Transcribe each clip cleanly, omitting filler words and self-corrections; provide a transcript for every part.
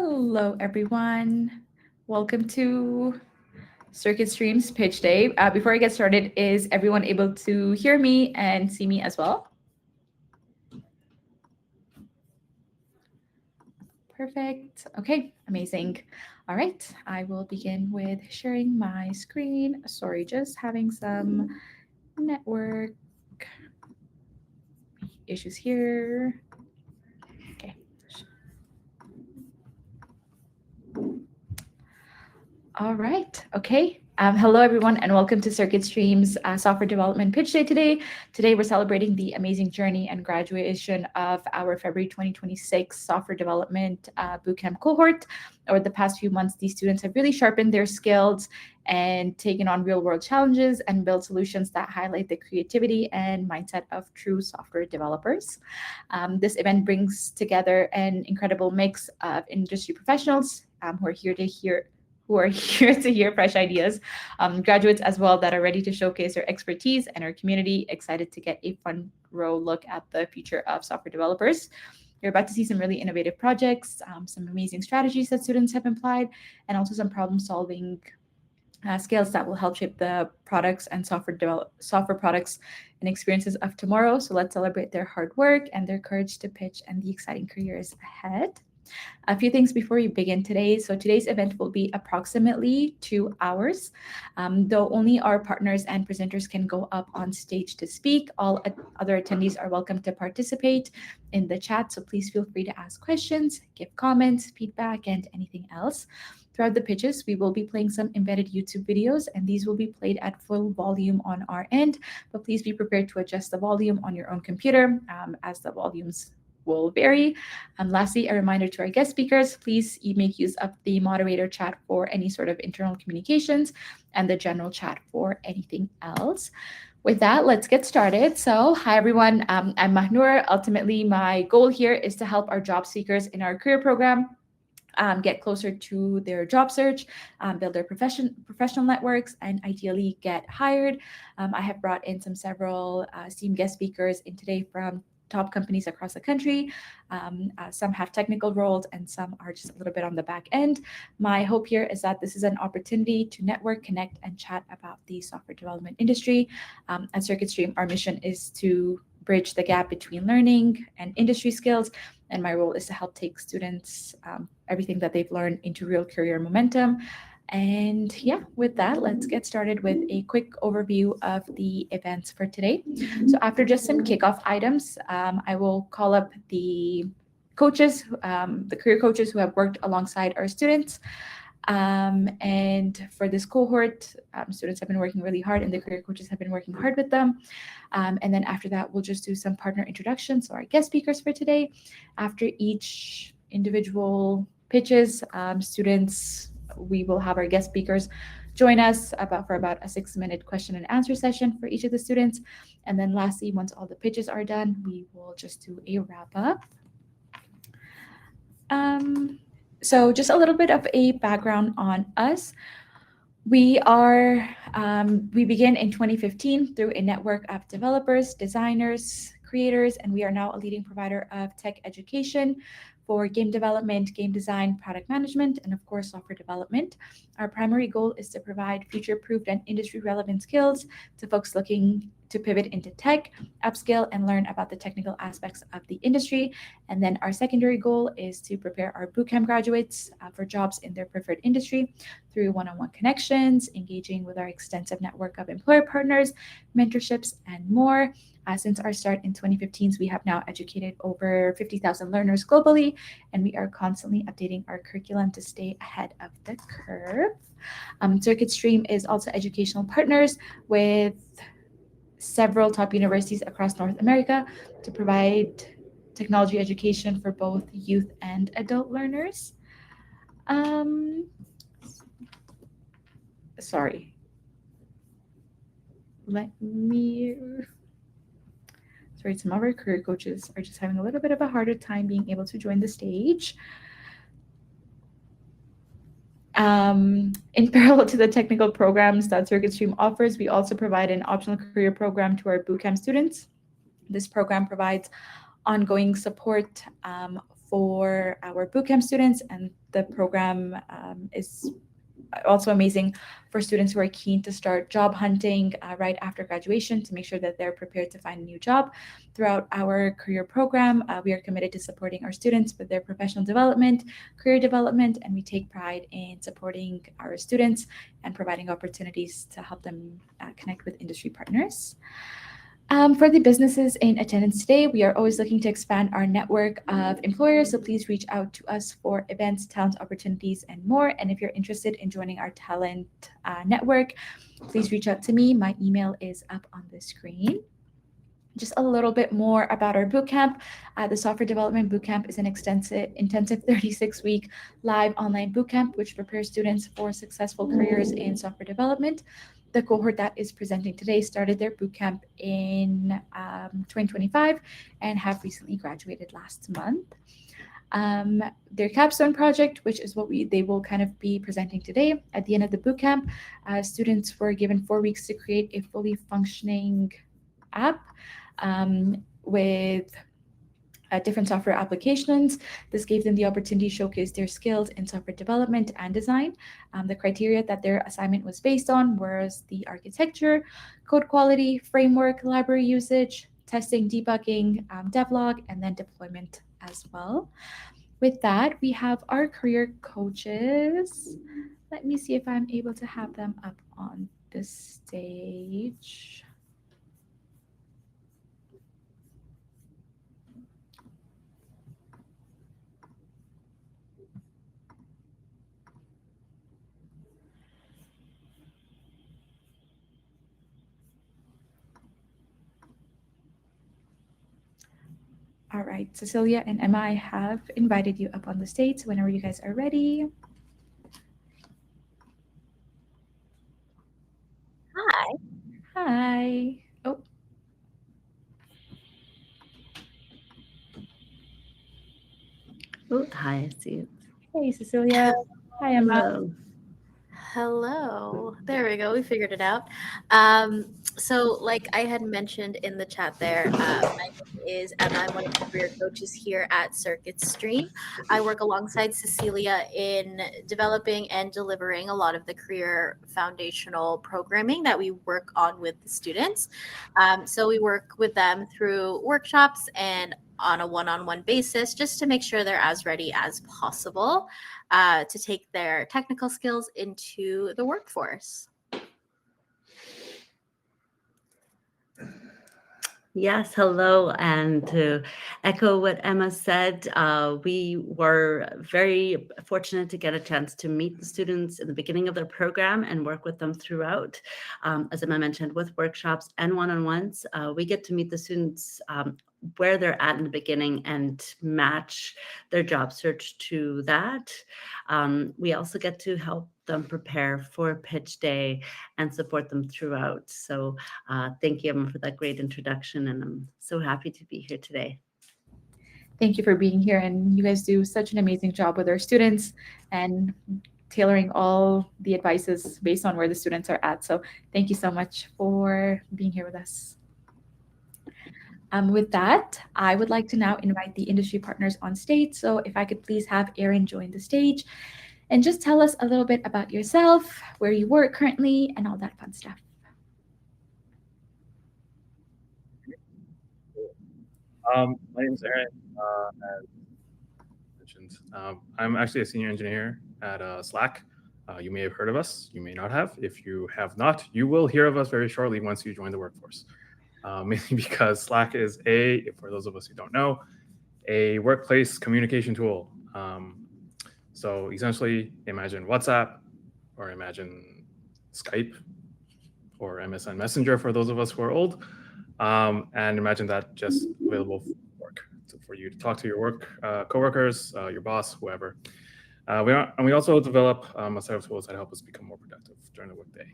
Hello, everyone. Welcome to Circuit Streams Pitch Day. Before I get started, is everyone able to hear me and see me as well? Perfect. Okay, amazing. All right, I will begin with sharing my screen. Sorry, just having some network issues here. Okay. All right. Okay. Hello, everyone, and welcome to Circuit Stream's Software Development Pitch Day today. Today, we're celebrating the amazing journey and graduation of our February 2026 Software Development Bootcamp cohort. Over the past few months, these students have really sharpened their skills and taken on real-world challenges and built solutions that highlight the creativity and mindset of true software developers. This event brings together an incredible mix of industry professionals who are here to hear fresh ideas, graduates as well that are ready to showcase their expertise, and our community excited to get a front row look at the future of software developers. You're about to see some really innovative projects, some amazing strategies that students have applied, and also some problem solving skills that will help shape the products and software products and experiences of tomorrow. So let's celebrate their hard work and their courage to pitch and the exciting careers ahead. A few things before we begin today. So today's event will be approximately 2 hours. Though only our partners and presenters can go up on stage to speak, all other attendees are welcome to participate in the chat. So please feel free to ask questions, give comments, feedback, and anything else. Throughout the pitches, we will be playing some embedded YouTube videos, and these will be played at full volume on our end. But please be prepared to adjust the volume on your own computer as the volumes will vary. Lastly, a reminder to our guest speakers, please make use of the moderator chat for any sort of internal communications and the general chat for anything else. With that, let's get started. So, hi everyone, I'm Mahnur. Ultimately, my goal here is to help our job seekers in our career program get closer to their job search, build their professional networks, and ideally get hired. I have brought in several esteemed guest speakers in today from top companies across the country. Some have technical roles and some are just a little bit on the back end. My hope here is that this is an opportunity to network, connect, and chat about the software development industry. At Circuit Stream, our mission is to bridge the gap between learning and industry skills, and my role is to help take students everything that they've learned into real career momentum. And yeah, with that, let's get started with a quick overview of the events for today. So after just some kickoff items, I will call up the coaches, the career coaches who have worked alongside our students. And for this cohort, students have been working really hard and the career coaches have been working hard with them. And then after that, we'll just do some partner introductions. So our guest speakers for today, after each individual pitches, we will have our guest speakers join us for about a 6-minute question and answer session for each of the students. And then lastly, once all the pitches are done, we will just do a wrap up. So just a little bit of a background on us. We begin in 2015 through a network of developers, designers, creators, and we are now a leading provider of tech education for game development, game design, product management, and of course, software development. Our primary goal is to provide future-proofed and industry-relevant skills to folks looking to pivot into tech, upskill, and learn about the technical aspects of the industry. And then our secondary goal is to prepare our bootcamp graduates for jobs in their preferred industry through one-on-one connections, engaging with our extensive network of employer partners, mentorships, and more. Since our start in 2015, we have now educated over 50,000 learners globally, and we are constantly updating our curriculum to stay ahead of the curve. Circuit Stream is also educational partners with several top universities across North America to provide technology education for both youth and adult learners. Sorry. Sorry, some of our career coaches are just having a little bit of a harder time being able to join the stage. In parallel to the technical programs that Circuit Stream offers, we also provide an optional career program to our bootcamp students. This program provides ongoing support for our bootcamp students, and the program is also amazing for students who are keen to start job hunting right after graduation to make sure that they're prepared to find a new job. Throughout our career program, we are committed to supporting our students with their professional development, career development, and we take pride in supporting our students and providing opportunities to help them connect with industry partners. For the businesses in attendance today, we are always looking to expand our network of employers, so please reach out to us for events, talent opportunities, and more. And if you're interested in joining our talent network, please reach out to me. My email is up on the screen. Just a little bit more about our bootcamp. The Software Development Bootcamp is an intensive 36-week live online bootcamp which prepares students for successful careers in software development. The cohort that is presenting today started their bootcamp in 2025 and have recently graduated last month. Their capstone project, which is what they will kind of be presenting today. At the end of the bootcamp, students were given 4 weeks to create a fully functioning app with different software applications. This gave them the opportunity to showcase their skills in software development and design. The criteria that their assignment was based on was the architecture, code quality, framework, library usage, testing, debugging, devlog, and then deployment as well. With that, we have our career coaches. Let me see if I'm able to have them up on the stage. All right, Cecilia and Emma, I have invited you up on the stage whenever you guys are ready. Hi. Hi. Oh, Oh, hi, I see it. hey, Cecilia. Hi, Emma. Hello. Hello. There we go. We figured it out. So, like I had mentioned in the chat there, my name is Emma. I'm one of the career coaches here at Circuit Stream. I work alongside Cecilia in developing and delivering a lot of the career foundational programming that we work on with the students. So, we work with them through workshops and on a one-on-one basis just to make sure they're as ready as possible to take their technical skills into the workforce. Yes, hello. And to echo what Emma said, we were very fortunate to get a chance to meet the students in the beginning of their program and work with them throughout. As Emma mentioned, with workshops and one-on-ones, we get to meet the students where they're at in the beginning and match their job search to that. We also get to help them prepare for pitch day and support them throughout. So thank you, Emma, for that great introduction, and I'm so happy to be here today. Thank you for being here. And you guys do such an amazing job with our students and tailoring all the advices based on where the students are at. So thank you so much for being here with us. With that, I would like to now invite the industry partners on stage. So if I could please have Aaron join the stage and just tell us a little bit about yourself, where you work currently, and all that fun stuff. My name is Aaron. As mentioned, I'm actually a senior engineer at Slack. You may have heard of us. You may not have. If you have not, you will hear of us very shortly once you join the workforce. Mainly because Slack is for those of us who don't know, a workplace communication tool. So essentially, imagine WhatsApp, or imagine Skype, or MSN Messenger for those of us who are old, and imagine that just available for work, so for you to talk to your work coworkers, your boss, whoever. We also develop a set of tools that help us become more productive during the workday.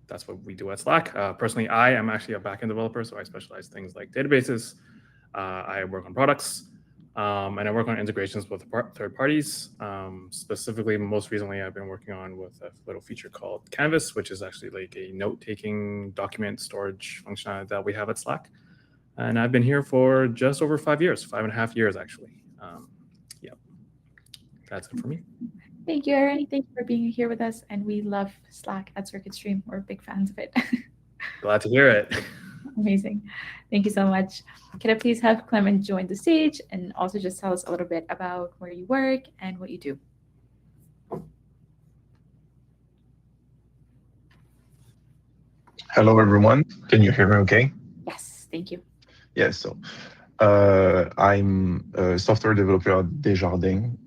That's what we do at Slack. Personally, I am actually a backend developer, so I specialize in things like databases. I work on products, and I work on integrations with third parties. Specifically, most recently, I've been working on with a little feature called Canvas, which is actually like a note-taking document storage functionality that we have at Slack. And I've been here for just over 5 years, 5.5 years actually. Yep, that's it for me. Thank you, Erin. Thank you for being here with us. And we love Slack at CircuitStream. We're big fans of it. Glad to hear it. Amazing. Thank you so much. Can I please have Clement join the stage and also just tell us a little bit about where you work and what you do? Hello, everyone. Can you hear me okay? Yes, thank you. Yes. So I'm a software developer at Desjardins.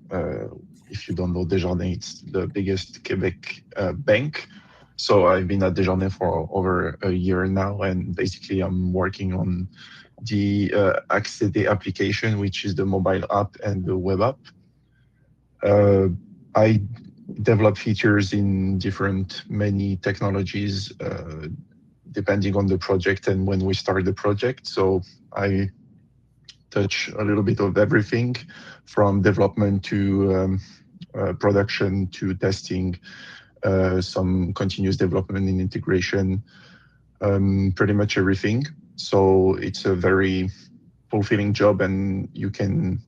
If you don't know Desjardins, it's the biggest Quebec bank. So I've been at Desjardins for over a year now, and basically I'm working on the Accéder application, which is the mobile app and the web app. I develop features in many technologies, depending on the project and when we start the project. So I touch a little bit of everything from development to production to testing, some continuous development and integration, pretty much everything. So it's a very fulfilling job, and you can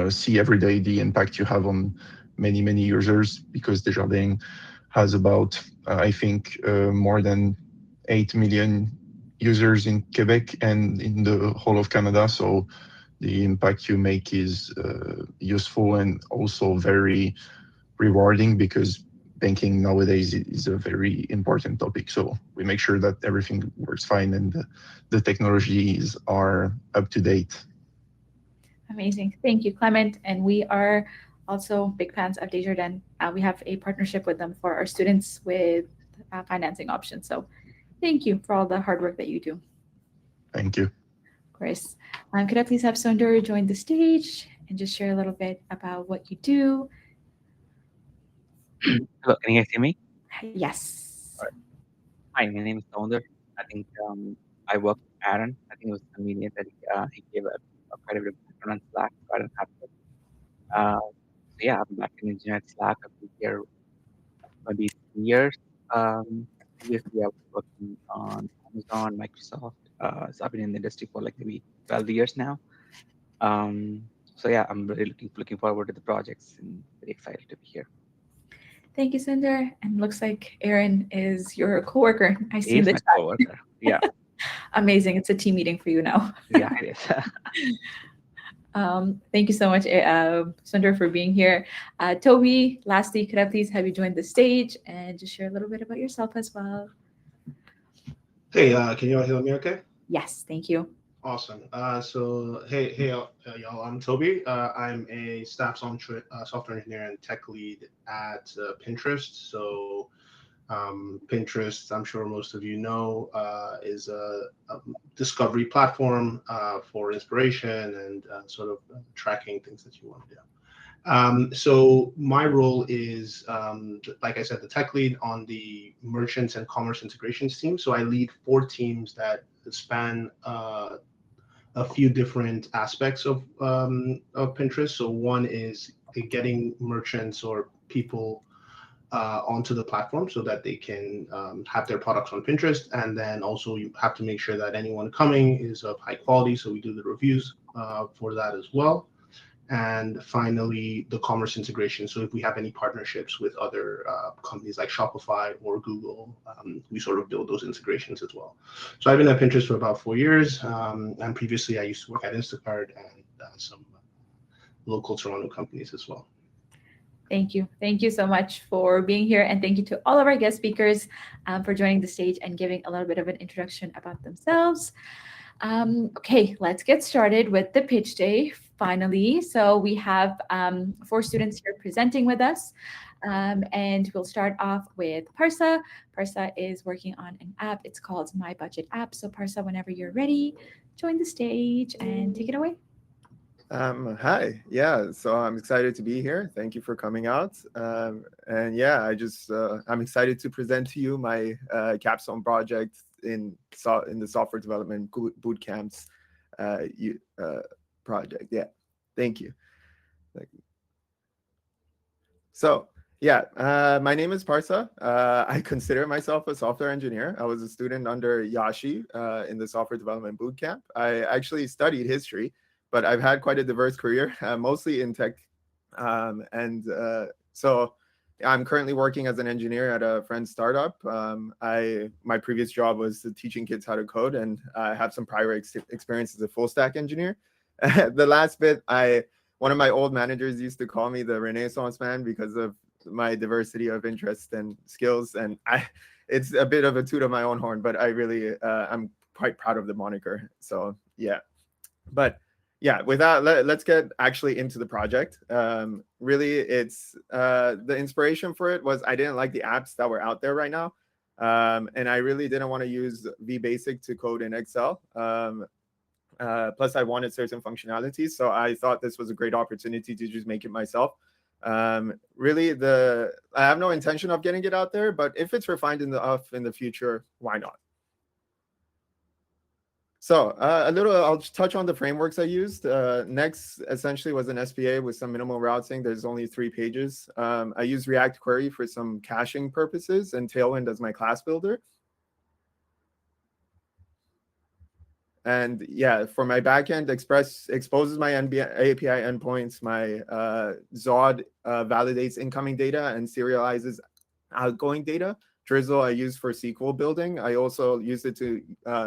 see every day the impact you have on many users, because Desjardins has about, I think, more than 8 million users in Quebec and in the whole of Canada. So the impact you make is useful and also very rewarding, because banking nowadays is a very important topic. So we make sure that everything works fine and the technologies are up to date. Amazing. Thank you, Clement. And we are also big fans of Desjardins. We have a partnership with them for our students with financing options. So thank you for all the hard work that you do. Thank you. Of course. Could I please have Sundar join the stage and just share a little bit about what you do? Hello, can you guys hear me? Yes. All right. Hi, my name is Sonder. I think I work with Aaron. I think it was convenient that he gave quite a bit of background on Slack, so I don't have to. So yeah, I'm back in engineering at Slack. I've been here maybe 3 years. Previously, I was working on Amazon, Microsoft. So I've been in the industry for like maybe 12 years now. So yeah, I'm really looking forward to the projects and very excited to be here. Thank you, Sundar. And looks like Aaron is your coworker. I see He is the my chat. coworker. Yeah. Amazing. It's a team meeting for you now. Yeah, it is. Thank you so much, Sundar, for being here. Toby, lastly, could I please have you join the stage and just share a little bit about yourself as well? Hey, can you all hear me okay? Yes, thank you. Awesome. So hey, y'all, I'm Toby. I'm a staff software engineer and tech lead at Pinterest. So Pinterest, I'm sure most of you know, is a discovery platform for inspiration and sort of tracking things that you want to do. So my role is, like I said, the tech lead on the merchants and commerce integrations team. So I lead 4 teams that span a few different aspects of Pinterest. So one is getting merchants or people onto the platform so that they can have their products on Pinterest. And then also you have to make sure that anyone coming is of high quality. So we do the reviews for that as well. And finally, the commerce integration. So if we have any partnerships with other companies like Shopify or Google, we sort of build those integrations as well. So I've been at Pinterest for about 4 years. And previously I used to work at Instacart and some local Toronto companies as well. Thank you. Thank you so much for being here. And thank you to all of our guest speakers for joining the stage and giving a little bit of an introduction about themselves. Okay, let's get started with the pitch day finally. So we have 4 students here presenting with us. And we'll start off with Parsa. Parsa is working on an app. It's called My Budget App. So Parsa, whenever you're ready, join the stage and take it away. Hi. Yeah, so I'm excited to be here. Thank you for coming out. And yeah, I'm excited to present to you my capstone project in the software development boot camps project. Yeah, thank you. So My name is Parsa. I consider myself a software engineer. I was a student under Yashi in the software development bootcamp. I actually studied history, but I've had quite a diverse career, mostly in tech. So I'm currently working as an engineer at a friend's startup. My previous job was teaching kids how to code, and I have some prior experience as a full stack engineer. The last bit, one of my old managers used to call me the Renaissance man because of my diversity of interests and skills, and it's a bit of a toot of my own horn, but I really I'm quite proud of the moniker. So yeah, but yeah, with that, let's get actually into the project. Really, it's the inspiration for it was I didn't like the apps that were out there right now, and I really didn't want to use VBasic to code in Excel. Plus, I wanted certain functionalities, so I thought this was a great opportunity to just make it myself. Really, I have no intention of getting it out there, but if it's refined enough in the future, why not? So I'll just touch on the frameworks I used. Next essentially was an SPA with some minimal routing. There's only 3 pages. I use React Query for some caching purposes and Tailwind as my class builder. And yeah, for my backend, Express exposes my API endpoints. My Zod validates incoming data and serializes outgoing data. Drizzle I use for SQL building. I also use it to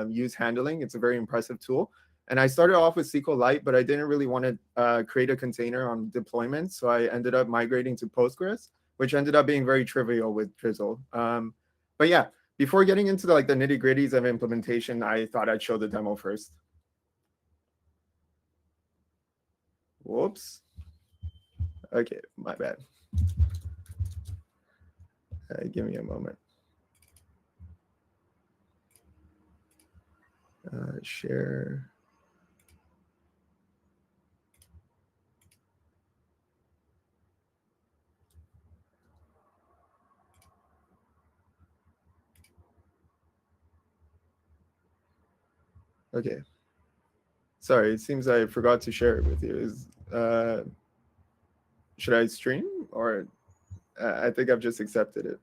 use handling. It's a very impressive tool. And I started off with SQLite, but I didn't really want to create a container on deployment. So I ended up migrating to Postgres, which ended up being very trivial with Drizzle. But yeah, before getting into the nitty-gritties of implementation, I thought I'd show the demo first. Whoops. Okay, my bad. Give me a moment. Share. Okay. Sorry, it seems I forgot to share it with you. Should I stream or I think I've just accepted it.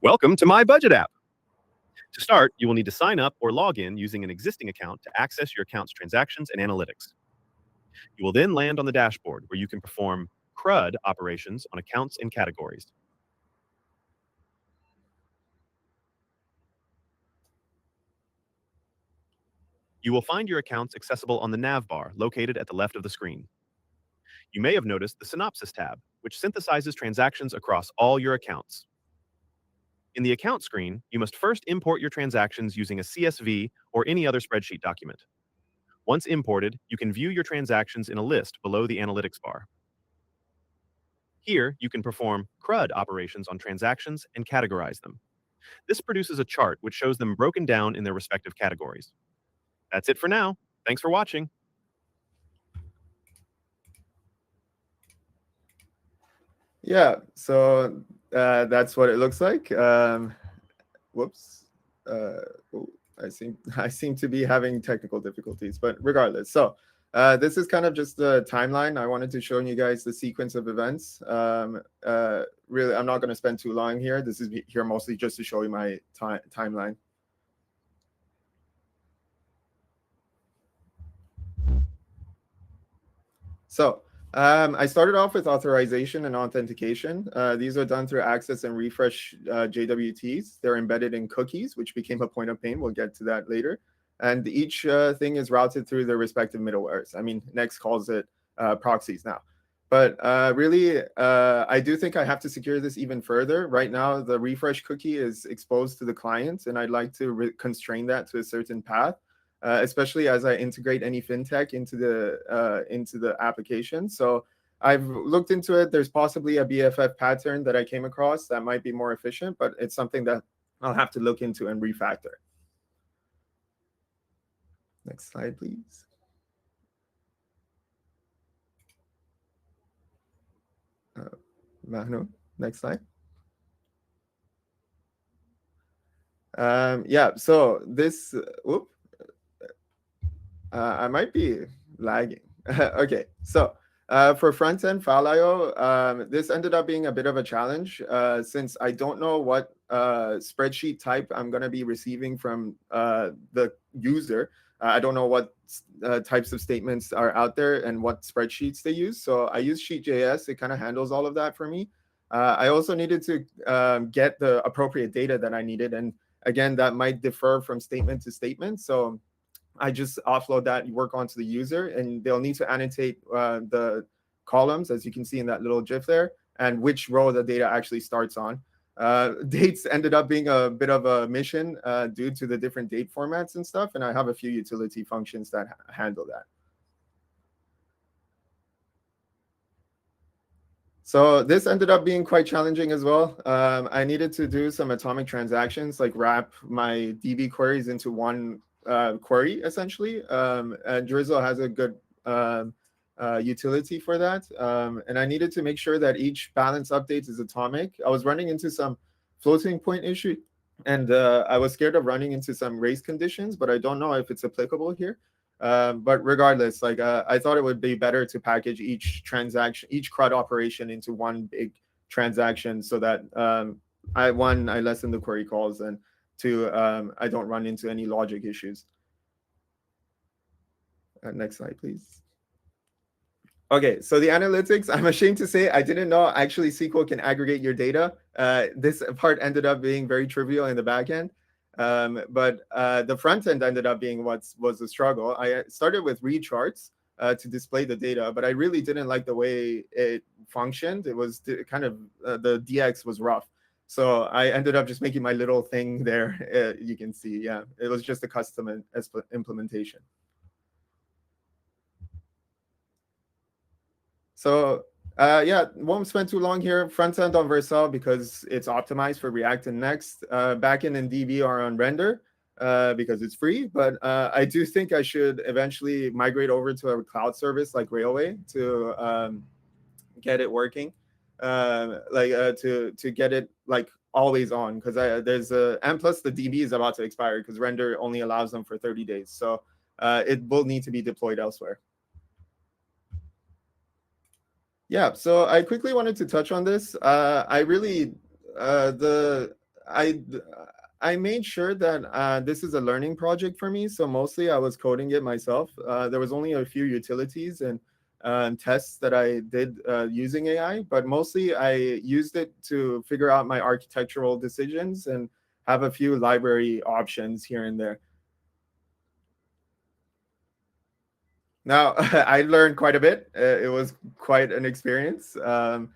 Welcome to My Budget app. To start, you will need to sign up or log in using an existing account to access your account's transactions and analytics. You will then land on the dashboard where you can perform CRUD operations on accounts and categories. You will find your accounts accessible on the nav bar located at the left of the screen. You may have noticed the Synopsis tab, which synthesizes transactions across all your accounts. In the account screen, you must first import your transactions using a CSV or any other spreadsheet document. Once imported, you can view your transactions in a list below the analytics bar. Here, you can perform CRUD operations on transactions and categorize them. This produces a chart which shows them broken down in their respective categories. That's it for now. Thanks for watching. Yeah, so that's what it looks like. Whoops. I seem to be having technical difficulties, but regardless. So this is kind of just the timeline. I wanted to show you guys the sequence of events. Really, I'm not going to spend too long here. This is here mostly just to show you my timeline. So I started off with authorization and authentication. These are done through access and refresh JWTs. They're embedded in cookies, which became a point of pain. We'll get to that later. And each thing is routed through their respective middlewares. I mean, Next calls it proxies now. But really, I do think I have to secure this even further. Right now, the refresh cookie is exposed to the client, and I'd like to constrain that to a certain path. Especially as I integrate any fintech into the application. So I've looked into it. There's possibly a BFF pattern that I came across that might be more efficient, but it's something that I'll have to look into and refactor. Next slide, please. Manu, next slide. Yeah, so this, I might be lagging. Okay, so for front-end File.io, this ended up being a bit of a challenge since I don't know what spreadsheet type I'm going to be receiving from the user. I don't know what types of statements are out there and what spreadsheets they use. So I use Sheet.js. It kind of handles all of that for me. I also needed to get the appropriate data that I needed. And again, that might differ from statement to statement. So I just offload that work onto the user, and they'll need to annotate the columns, as you can see in that little GIF there, and which row the data actually starts on. Dates ended up being a bit of a mission due to the different date formats and stuff, and I have a few utility functions that handle that. So this ended up being quite challenging as well. I needed to do some atomic transactions, like wrap my DB queries into one query, essentially. And Drizzle has a good utility for that. And I needed to make sure that each balance update is atomic. I was running into some floating point issue, and I was scared of running into some race conditions, but I don't know if it's applicable here. But regardless, like I thought it would be better to package each transaction, each CRUD operation into one big transaction, so that I lessen the query calls, and two, I don't run into any logic issues. Next slide, please. Okay, so the analytics, I'm ashamed to say I didn't know actually SQL can aggregate your data. This part ended up being very trivial in the back end. But the front end ended up being what was the struggle. I started with read charts to display the data, but I really didn't like the way it functioned. It was kind of, the DX was rough. So I ended up just making my little thing there. You can see, yeah, it was just a custom implementation. So yeah, won't spend too long here. Front end on Vercel because it's optimized for React and Next. Backend and DB are on Render because it's free. But I do think I should eventually migrate over to a cloud service like Railway to get it working, to get it like always on, because there's a, and plus the DB is about to expire because Render only allows them for 30 days. So it will need to be deployed elsewhere. Yeah, so I quickly wanted to touch on this. I made sure that this is a learning project for me. So mostly I was coding it myself. There was only a few utilities and tests that I did using AI, but mostly I used it to figure out my architectural decisions and have a few library options here and there. Now, I learned quite a bit. It was quite an experience. Yeah,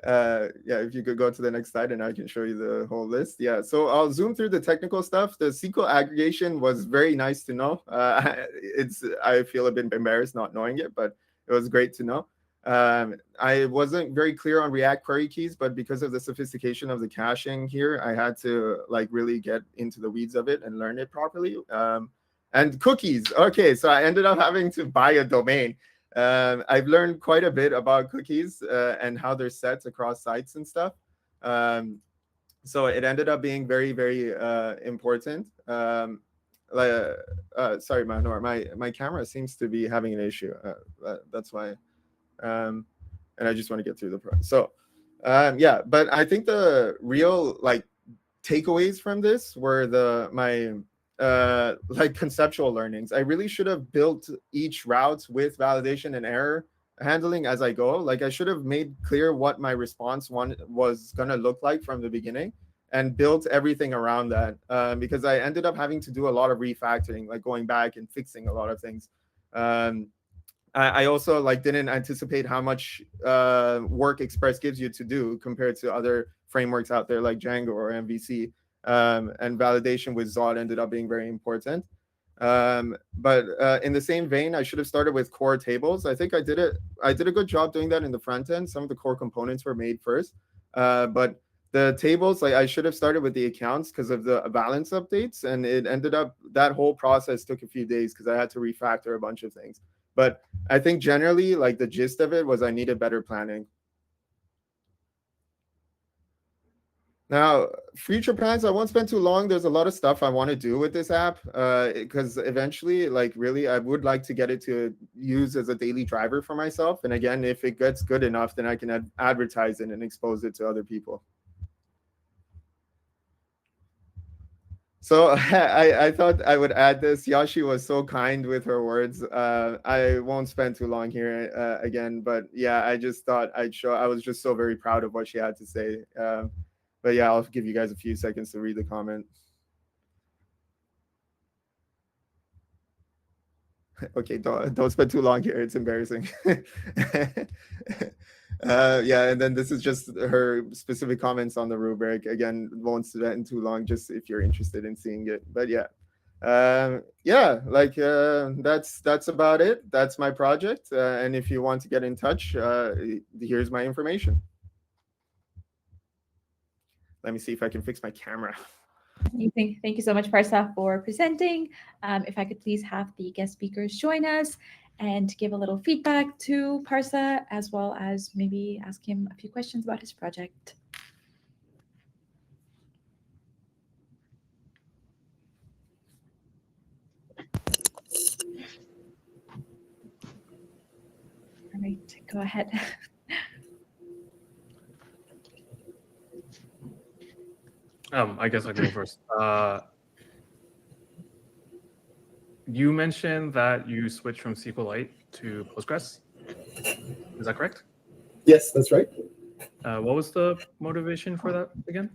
if you could go to the next slide and I can show you the whole list. Yeah, so I'll zoom through the technical stuff. The SQL aggregation was very nice to know. I feel a bit embarrassed not knowing it, but it was great to know. I wasn't very clear on React query keys, but because of the sophistication of the caching here, I had to like really get into the weeds of it and learn it properly. And cookies. Okay, so I ended up having to buy a domain. I've learned quite a bit about cookies and how they're set across sites and stuff. So it ended up being very, very important. Sorry, Manor, my camera seems to be having an issue. That's why. And I just want to get through the process. So yeah, but I think the real like takeaways from this were my like conceptual learnings. I really should have built each route with validation and error handling as I go. Like I should have made clear what my response was going to look like from the beginning and built everything around that, because I ended up having to do a lot of refactoring, like going back and fixing a lot of things. I also like didn't anticipate how much work Express gives you to do compared to other frameworks out there like Django or MVC. And validation with Zod ended up being very important. But in the same vein, I should have started with core tables. I think I did a good job doing that in the front end. Some of the core components were made first, but the tables, like I should have started with the accounts because of the balance updates, and it ended up that whole process took a few days because I had to refactor a bunch of things. But I think generally, like the gist of it was I needed better planning. Now, future plans, I won't spend too long. There's a lot of stuff I want to do with this app because eventually, like really, I would like to get it to use as a daily driver for myself. And again, if it gets good enough, then I can advertise it and expose it to other people. So I thought I would add this. Yashi was so kind with her words. I won't spend too long here again, but yeah, I just thought I'd show. I was just so very proud of what she had to say. But yeah, I'll give you guys a few seconds to read the comment. Okay, don't spend too long here. It's embarrassing. Yeah, and then this is just her specific comments on the rubric. Again, won't spend too long, just if you're interested in seeing it. But yeah, yeah, like that's about it. That's my project. And if you want to get in touch, here's my information. Let me see if I can fix my camera. Amazing. Thank you so much, Parsa, for presenting. If I could please have the guest speakers join us and give a little feedback to Parsa, as well as maybe ask him a few questions about his project. All right, go ahead. I guess I can go first. You mentioned that you switched from SQLite to Postgres. Is that correct? Yes, that's right. What was the motivation for that again?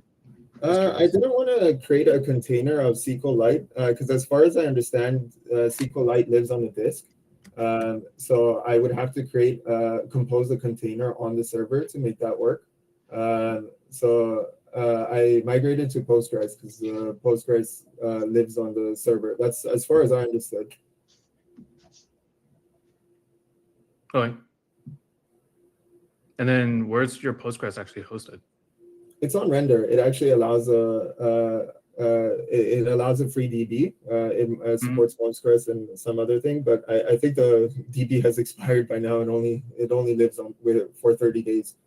I didn't want to create a container of SQLite because as far as I understand, SQLite lives on the disk. So I would have to compose a container on the server to make that work. So I migrated to Postgres because Postgres lives on the server. That's as far as I understood. Okay. And then where's your Postgres actually hosted? It's on Render. It actually allows it allows a free DB. It supports Postgres and some other thing, but I think the DB has expired by now, and it only lives on for 30 days.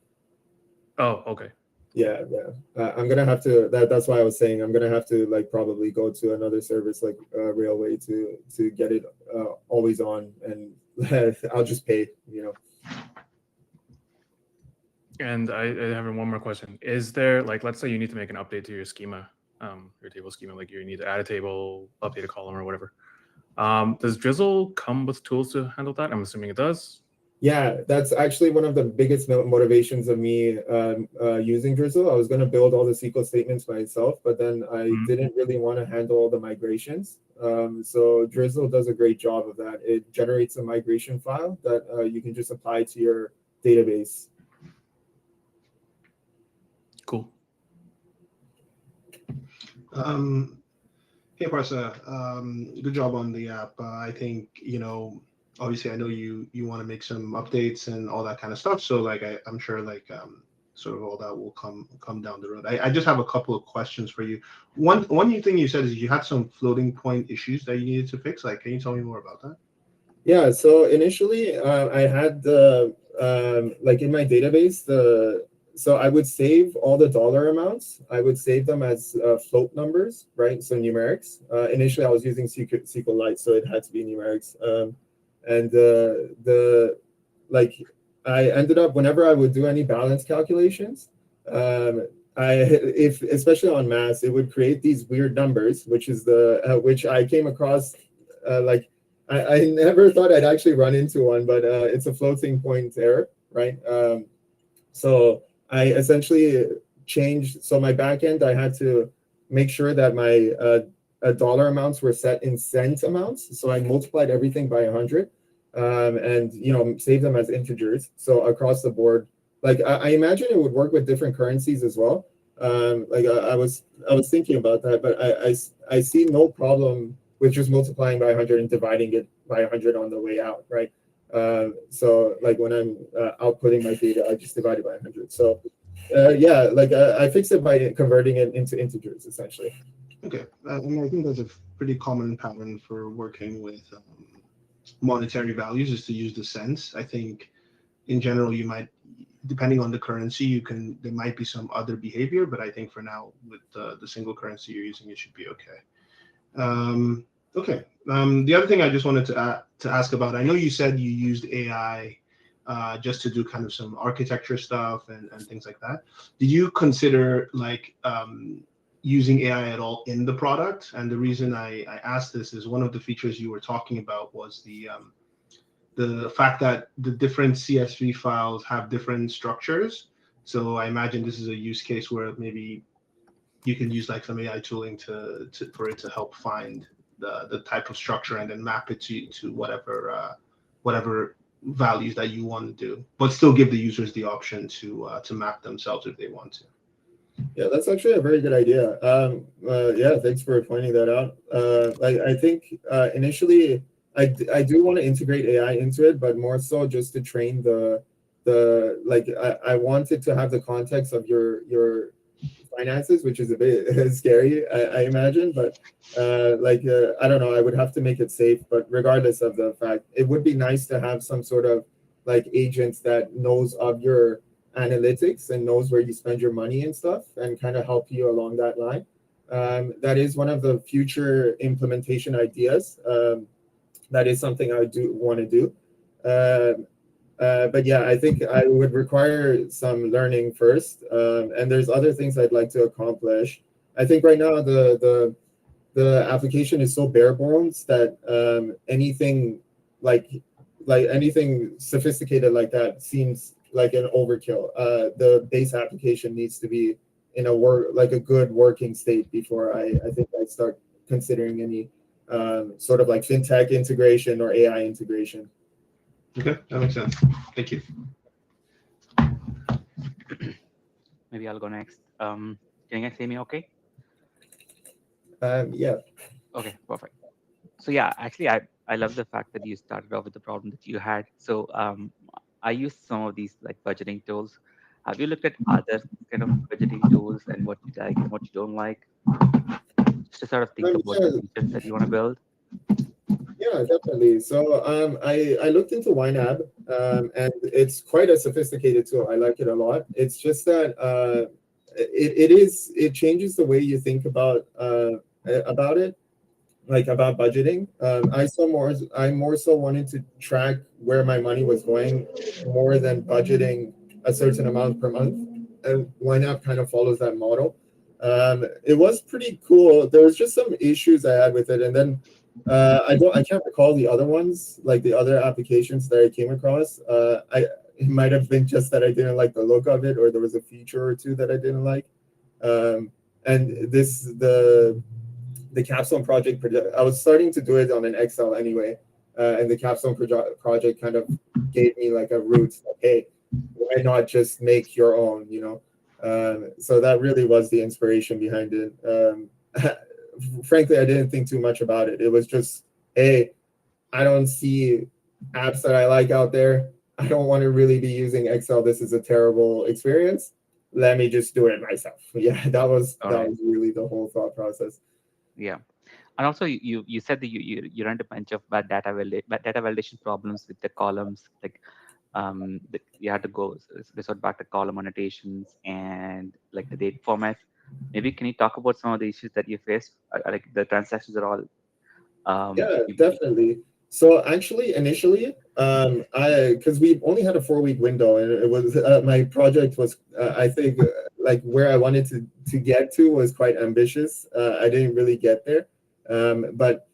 Oh, okay. Yeah. I'm gonna have to. That's why I was saying I'm gonna have to like probably go to another service like Railway to get it always on, and I'll just pay. And I have one more question. Is there, like, let's say you need to make an update to your schema, your table schema, like you need to add a table, update a column, or whatever. Does Drizzle come with tools to handle that? I'm assuming it does. Yeah, that's actually one of the biggest motivations of me using Drizzle. I was going to build all the SQL statements myself, but then I didn't really want to handle all the migrations. So Drizzle does a great job of that. It generates a migration file that you can just apply to your database. Cool. Hey Parsa, good job on the app. I think, obviously I know you want to make some updates and all that kind of stuff. So like I'm sure like sort of all that will come down the road. I just have a couple of questions for you. One thing you said is you had some floating point issues that you needed to fix. Like, can you tell me more about that? Yeah, so initially I had like in my database, so I would save all the dollar amounts. I would save them as float numbers, right? So numerics. Initially, I was using SQLite, so it had to be numerics. And I ended up whenever I would do any balance calculations, especially on mass, it would create these weird numbers, which is which I came across I never thought I'd actually run into one, but it's a floating point error, right? So I essentially changed. So my backend, I had to make sure that my dollar amounts were set in cent amounts. So I multiplied everything by 100, and save them as integers. So across the board, like I imagine it would work with different currencies as well. I was thinking about that, but I see no problem with just multiplying by 100 and dividing it by 100 on the way out, right? So like when I'm outputting my data, I just divide it by 100. So yeah, I fixed it by converting it into integers essentially. Okay, I think that's a pretty common pattern for working with monetary values is to use the cents. I think in general you might depending on the currency, there might be some other behavior, but I think for now with the single currency you're using, it should be okay. Okay. The other thing I just wanted to ask about, I know you said you used AI just to do kind of some architecture stuff and things like that. Did you consider like using AI at all in the product? And the reason I asked this is one of the features you were talking about was the fact that the different CSV files have different structures. So I imagine this is a use case where maybe you can use like some AI tooling for it to help find the type of structure and then map it to whatever values that you want to do, but still give the users the option to map themselves if they want to. Yeah, that's actually a very good idea. Yeah, thanks for pointing that out. I think initially I do want to integrate AI into it, but more so just to train I wanted to have the context of your finances, which is a bit scary, I imagine, but I don't know, I would have to make it safe. But regardless of the fact, it would be nice to have some sort of like agents that knows of your analytics and knows where you spend your money and stuff and kind of help you along that line. That is one of the future implementation ideas. That is something I do want to do. But yeah, I think I would require some learning first. And there's other things I'd like to accomplish. I think right now the application is so bare bones that anything like anything sophisticated like that seems like an overkill. The base application needs to be in a good working state before I think I'd start considering any sort of like fintech integration or AI integration. Okay, that makes sense. Thank you. Maybe I'll go next. Can you guys hear me okay? Yeah. Okay, perfect. So yeah, actually, I love the fact that you started off with the problem that you had. So I use some of these like budgeting tools. Have you looked at other kind of budgeting tools and what you like and what you don't like? Just to sort of think about the features that you want to build. Yeah, definitely. So I looked into YNAB, and it's quite a sophisticated tool. I like it a lot. It's just that it changes the way you think about it, like about budgeting. I more so wanted to track where my money was going more than budgeting a certain amount per month, and YNAB kind of follows that model. It was pretty cool. There was just some issues I had with it, and then I can't recall the other ones, like the other applications that I came across. It might have been just that I didn't like the look of it, or there was a feature or two that I didn't like. And the Capstone project, I was starting to do it on an Excel anyway, and the Capstone project kind of gave me like a route. Hey, why not just make your own, you know? So that really was the inspiration behind it. Frankly, I didn't think too much about it. It was just, hey, I don't see apps that I like out there. I don't want to really be using Excel. This is a terrible experience. Let me just do it myself. Yeah, that was really the whole thought process. Yeah, and also you said that you run a bunch of bad data validation problems with the columns. Like you had to go resort back to column annotations and like the date format. Maybe can you talk about some of the issues that you faced? Like the transactions are all. Yeah, definitely. So actually, initially, because we only had a 4-week window, and it was my project was I think like where I wanted to get to was quite ambitious. I didn't really get there, but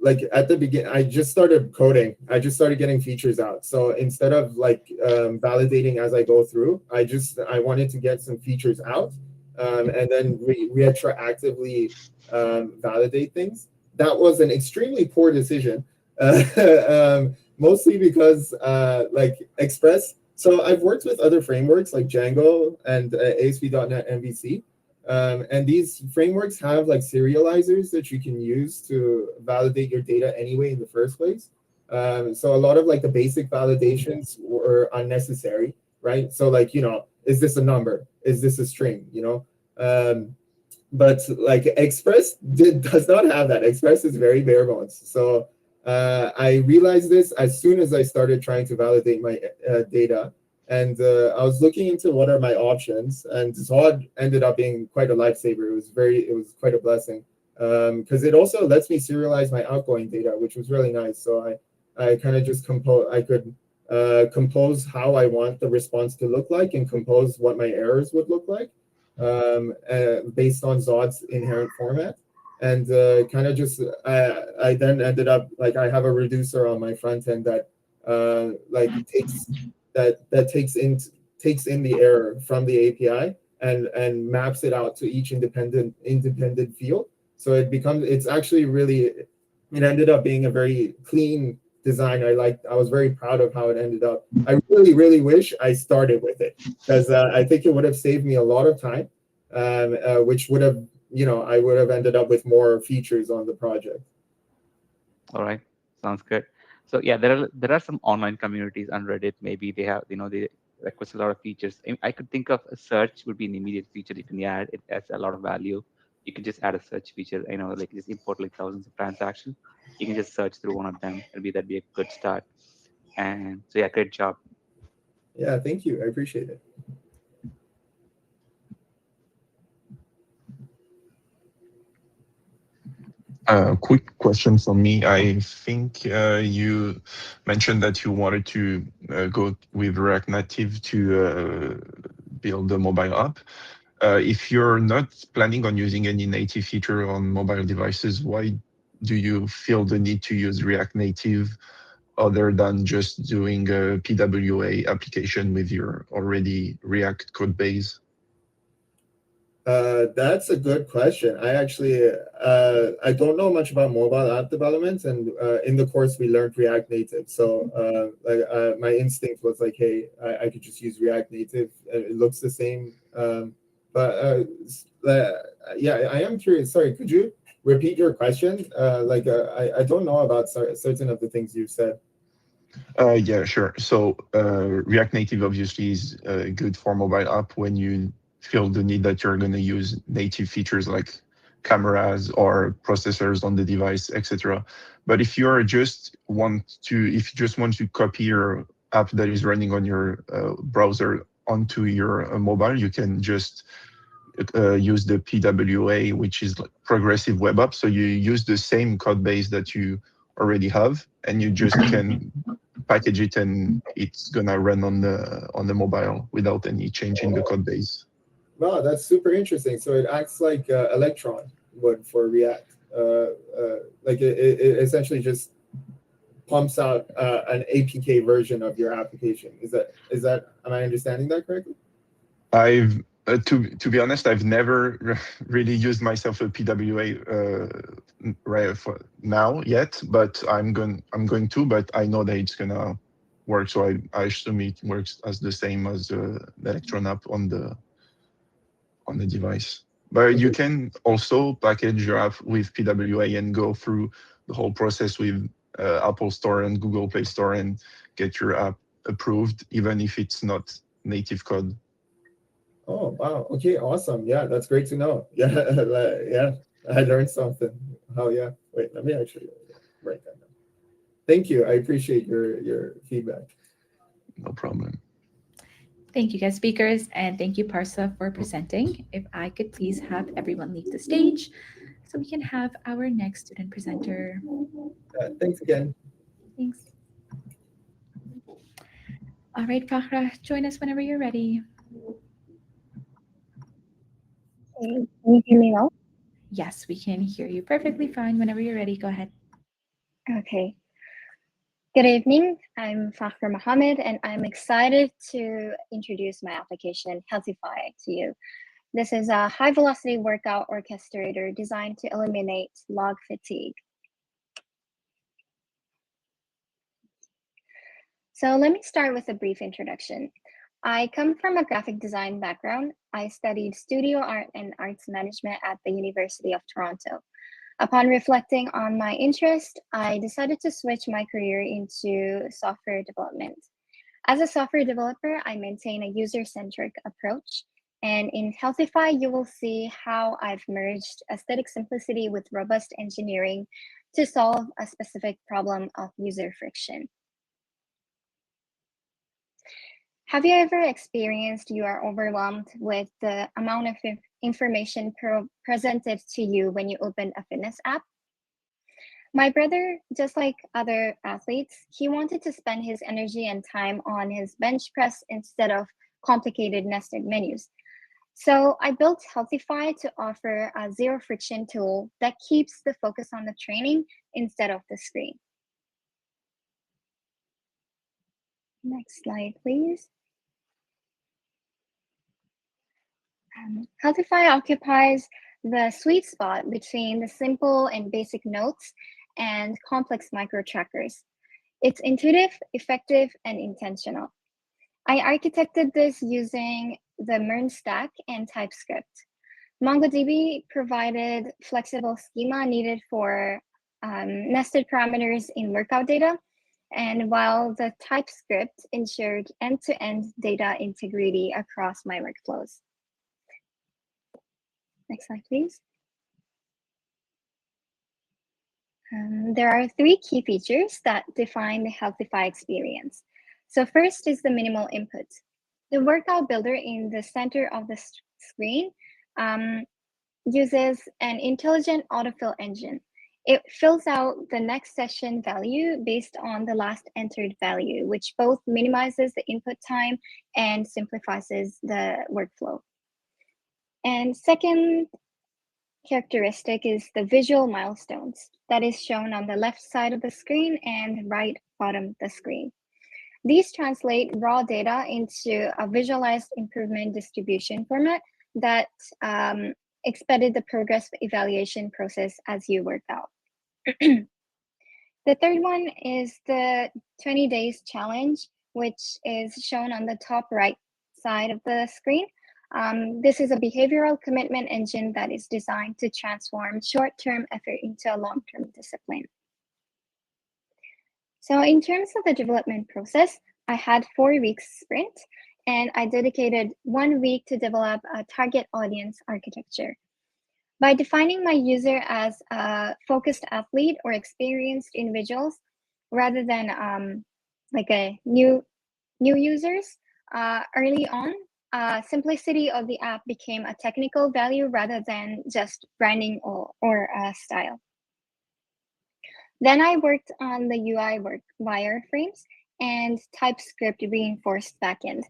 like at the beginning, I just started coding. I just started getting features out. So instead of like validating as I go through, I wanted to get some features out, and then retroactively validate things. That was an extremely poor decision, mostly because like Express. So I've worked with other frameworks like Django and ASP.NET MVC. And these frameworks have like serializers that you can use to validate your data anyway in the first place. So a lot of like the basic validations were unnecessary, right? So like, you know, is this a number? Is this a string? You know, but like Express does not have that. Express is very bare bones. So I realized this as soon as I started trying to validate my data. And I was looking into what are my options, and Zod ended up being quite a lifesaver. It was quite a blessing, because it also lets me serialize my outgoing data, which was really nice. So I kind of just compose how I want the response to look like and compose what my errors would look like, based on Zod's inherent format. And kind of just I then ended up like I have a reducer on my front end that like takes in the error from the API and maps it out to each independent field. So it's actually really, it ended up being a very clean design. I was very proud of how it ended up. I really, really wish I started with it, because I think it would have saved me a lot of time, which would have, I would have ended up with more features on the project. All right, sounds good. So yeah, there are some online communities on Reddit. Maybe they have, they request a lot of features. I could think of a search would be an immediate feature you can add. It adds a lot of value. You can just add a search feature. Like just import like thousands of transactions. You can just search through one of them. That'd be a good start. And so yeah, great job. Yeah, thank you. I appreciate it. Quick question from me. I think you mentioned that you wanted to go with React Native to build the mobile app. If you're not planning on using any native feature on mobile devices, why do you feel the need to use React Native other than just doing a PWA application with your already React code base? That's a good question. I actually I don't know much about mobile app development, and in the course we learned React Native. So my instinct was like, hey, I could just use React Native. It looks the same. Yeah, I am curious. Sorry, could you repeat your question? I don't know about certain of the things you've said. Yeah, sure. So React Native obviously is good for mobile app when you feel the need that you're going to use native features like cameras or processors on the device, etc. But if you just want to copy your app that is running on your browser onto your mobile, you can just use the PWA, which is like progressive web app. So you use the same code base that you already have, and you just can package it, and it's gonna run on the mobile without any change in the code base. Wow, that's super interesting. So it acts like Electron would for React. Like it essentially just pumps out an APK version of your application. Is that am I understanding that correctly? I've to be honest, I've never really used myself a PWA right for now yet, but I'm going to. But I know that it's gonna work, so I assume it works as the same as the Electron app on the device. But you can also package your app with PWA and go through the whole process with Apple Store and Google Play Store and get your app approved, even if it's not native code. Oh, wow. Okay, awesome. Yeah, that's great to know. Yeah, yeah, I learned something. Oh, yeah. Wait, let me actually write that down. Thank you. I appreciate your feedback. No problem. Thank you, guest speakers, and thank you, Parsa, for presenting. If I could please have everyone leave the stage so we can have our next student presenter. Thanks again. Thanks. All right, Fahra, join us whenever you're ready. Can you hear me well? Yes, we can hear you perfectly fine. Whenever you're ready, go ahead. Okay. Good evening. I'm Fakhra Mohammed, and I'm excited to introduce my application, Healthify, to you. This is a high-velocity workout orchestrator designed to eliminate log fatigue. So let me start with a brief introduction. I come from a graphic design background. I studied studio art and arts management at the University of Toronto. Upon reflecting on my interest, I decided to switch my career into software development. As a software developer, I maintain a user-centric approach. And in Healthify, you will see how I've merged aesthetic simplicity with robust engineering to solve a specific problem of user friction. Have you ever experienced you are overwhelmed with the amount of information presented to you when you open a fitness app? My brother, just like other athletes, he wanted to spend his energy and time on his bench press instead of complicated nested menus. So I built Healthify to offer a zero friction tool that keeps the focus on the training instead of the screen. Next slide, please. Healthify occupies the sweet spot between the simple and basic notes and complex micro trackers. It's intuitive, effective, and intentional. I architected this using the MERN stack and TypeScript. MongoDB provided flexible schema needed for nested parameters in workout data, and while the TypeScript ensured end-to-end data integrity across my workflows. Next slide, please. There are 3 key features that define the Healthify experience. So first is the minimal input. The workout builder in the center of the screen uses an intelligent autofill engine. It fills out the next session value based on the last entered value, which both minimizes the input time and simplifies the workflow. And second characteristic is the visual milestones that is shown on the left side of the screen and right bottom of the screen. These translate raw data into a visualized improvement distribution format that expedited the progress evaluation process as you work out. The third one is the 20 days challenge, which is shown on the top right side of the screen. This is a behavioral commitment engine that is designed to transform short-term effort into a long-term discipline. So in terms of the development process, I had 4 weeks sprint, and I dedicated 1 week to develop a target audience architecture. By defining my user as a focused athlete or experienced individuals, rather than like a new users, early on, simplicity of the app became a technical value rather than just branding or style. Then I worked on the UI wireframes and TypeScript reinforced backend.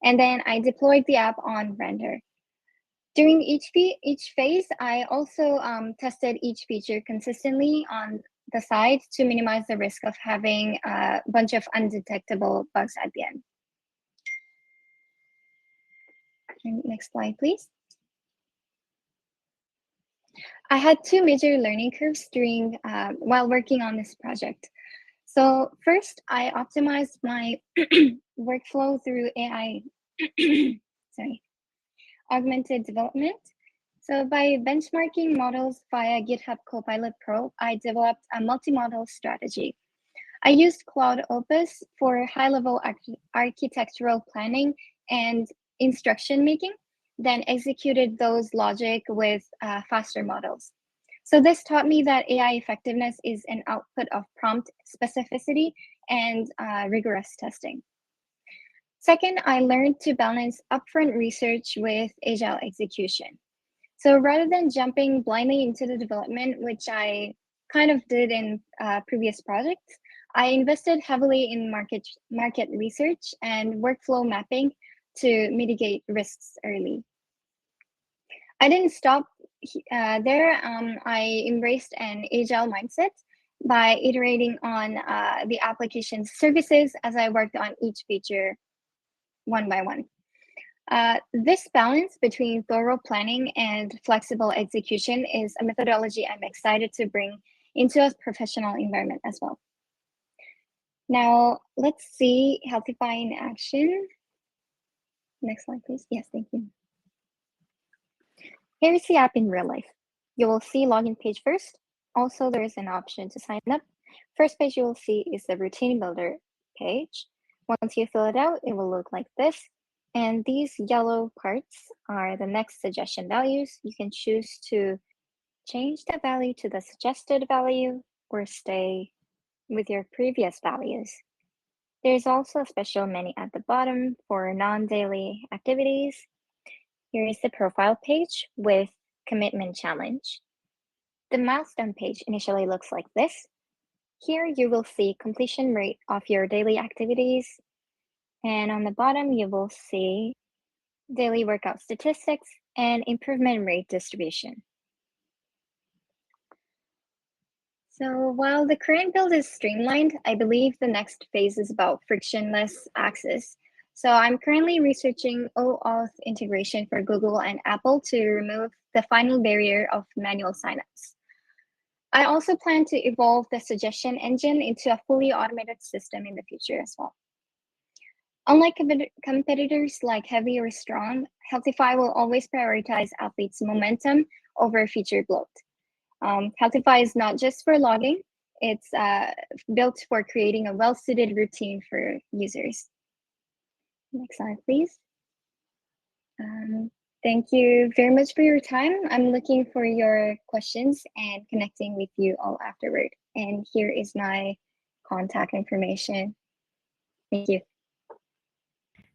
And then I deployed the app on render. During each phase, I also tested each feature consistently on the side to minimize the risk of having a bunch of undetectable bugs at the end. Next slide, please. I had 2 major learning curves during while working on this project. So first, I optimized my workflow through AI, augmented development. So by benchmarking models via GitHub Copilot Pro, I developed a multi-model strategy. I used Cloud Opus for high-level architectural planning and instruction making, then executed those logic with faster models. So this taught me that AI effectiveness is an output of prompt specificity and rigorous testing. Second, I learned to balance upfront research with agile execution. So rather than jumping blindly into the development, which I kind of did in previous projects, I invested heavily in market research and workflow mapping to mitigate risks early. I didn't stop there. I embraced an agile mindset by iterating on the application's services as I worked on each feature one by one. This balance between thorough planning and flexible execution is a methodology I'm excited to bring into a professional environment as well. Now, let's see Healthify in action. Next slide, please. Yes, thank you. Here is the app in real life. You will see login page first. Also, there is an option to sign up. First page you will see is the routine builder page. Once you fill it out, it will look like this. And these yellow parts are the next suggestion values. You can choose to change the value to the suggested value or stay with your previous values. There's also a special menu at the bottom for non-daily activities. Here is the profile page with commitment challenge. The milestone page initially looks like this. Here you will see completion rate of your daily activities. And on the bottom, you will see daily workout statistics and improvement rate distribution. So while the current build is streamlined, I believe the next phase is about frictionless access. So I'm currently researching OAuth integration for Google and Apple to remove the final barrier of manual signups. I also plan to evolve the suggestion engine into a fully automated system in the future as well. Unlike competitors like Heavy or Strong, Healthify will always prioritize athletes' momentum over feature bloat. Healthify is not just for logging, it's built for creating a well-suited routine for users. Next slide, please. Thank you very much for your time. I'm looking for your questions and connecting with you all afterward. And here is my contact information. Thank you.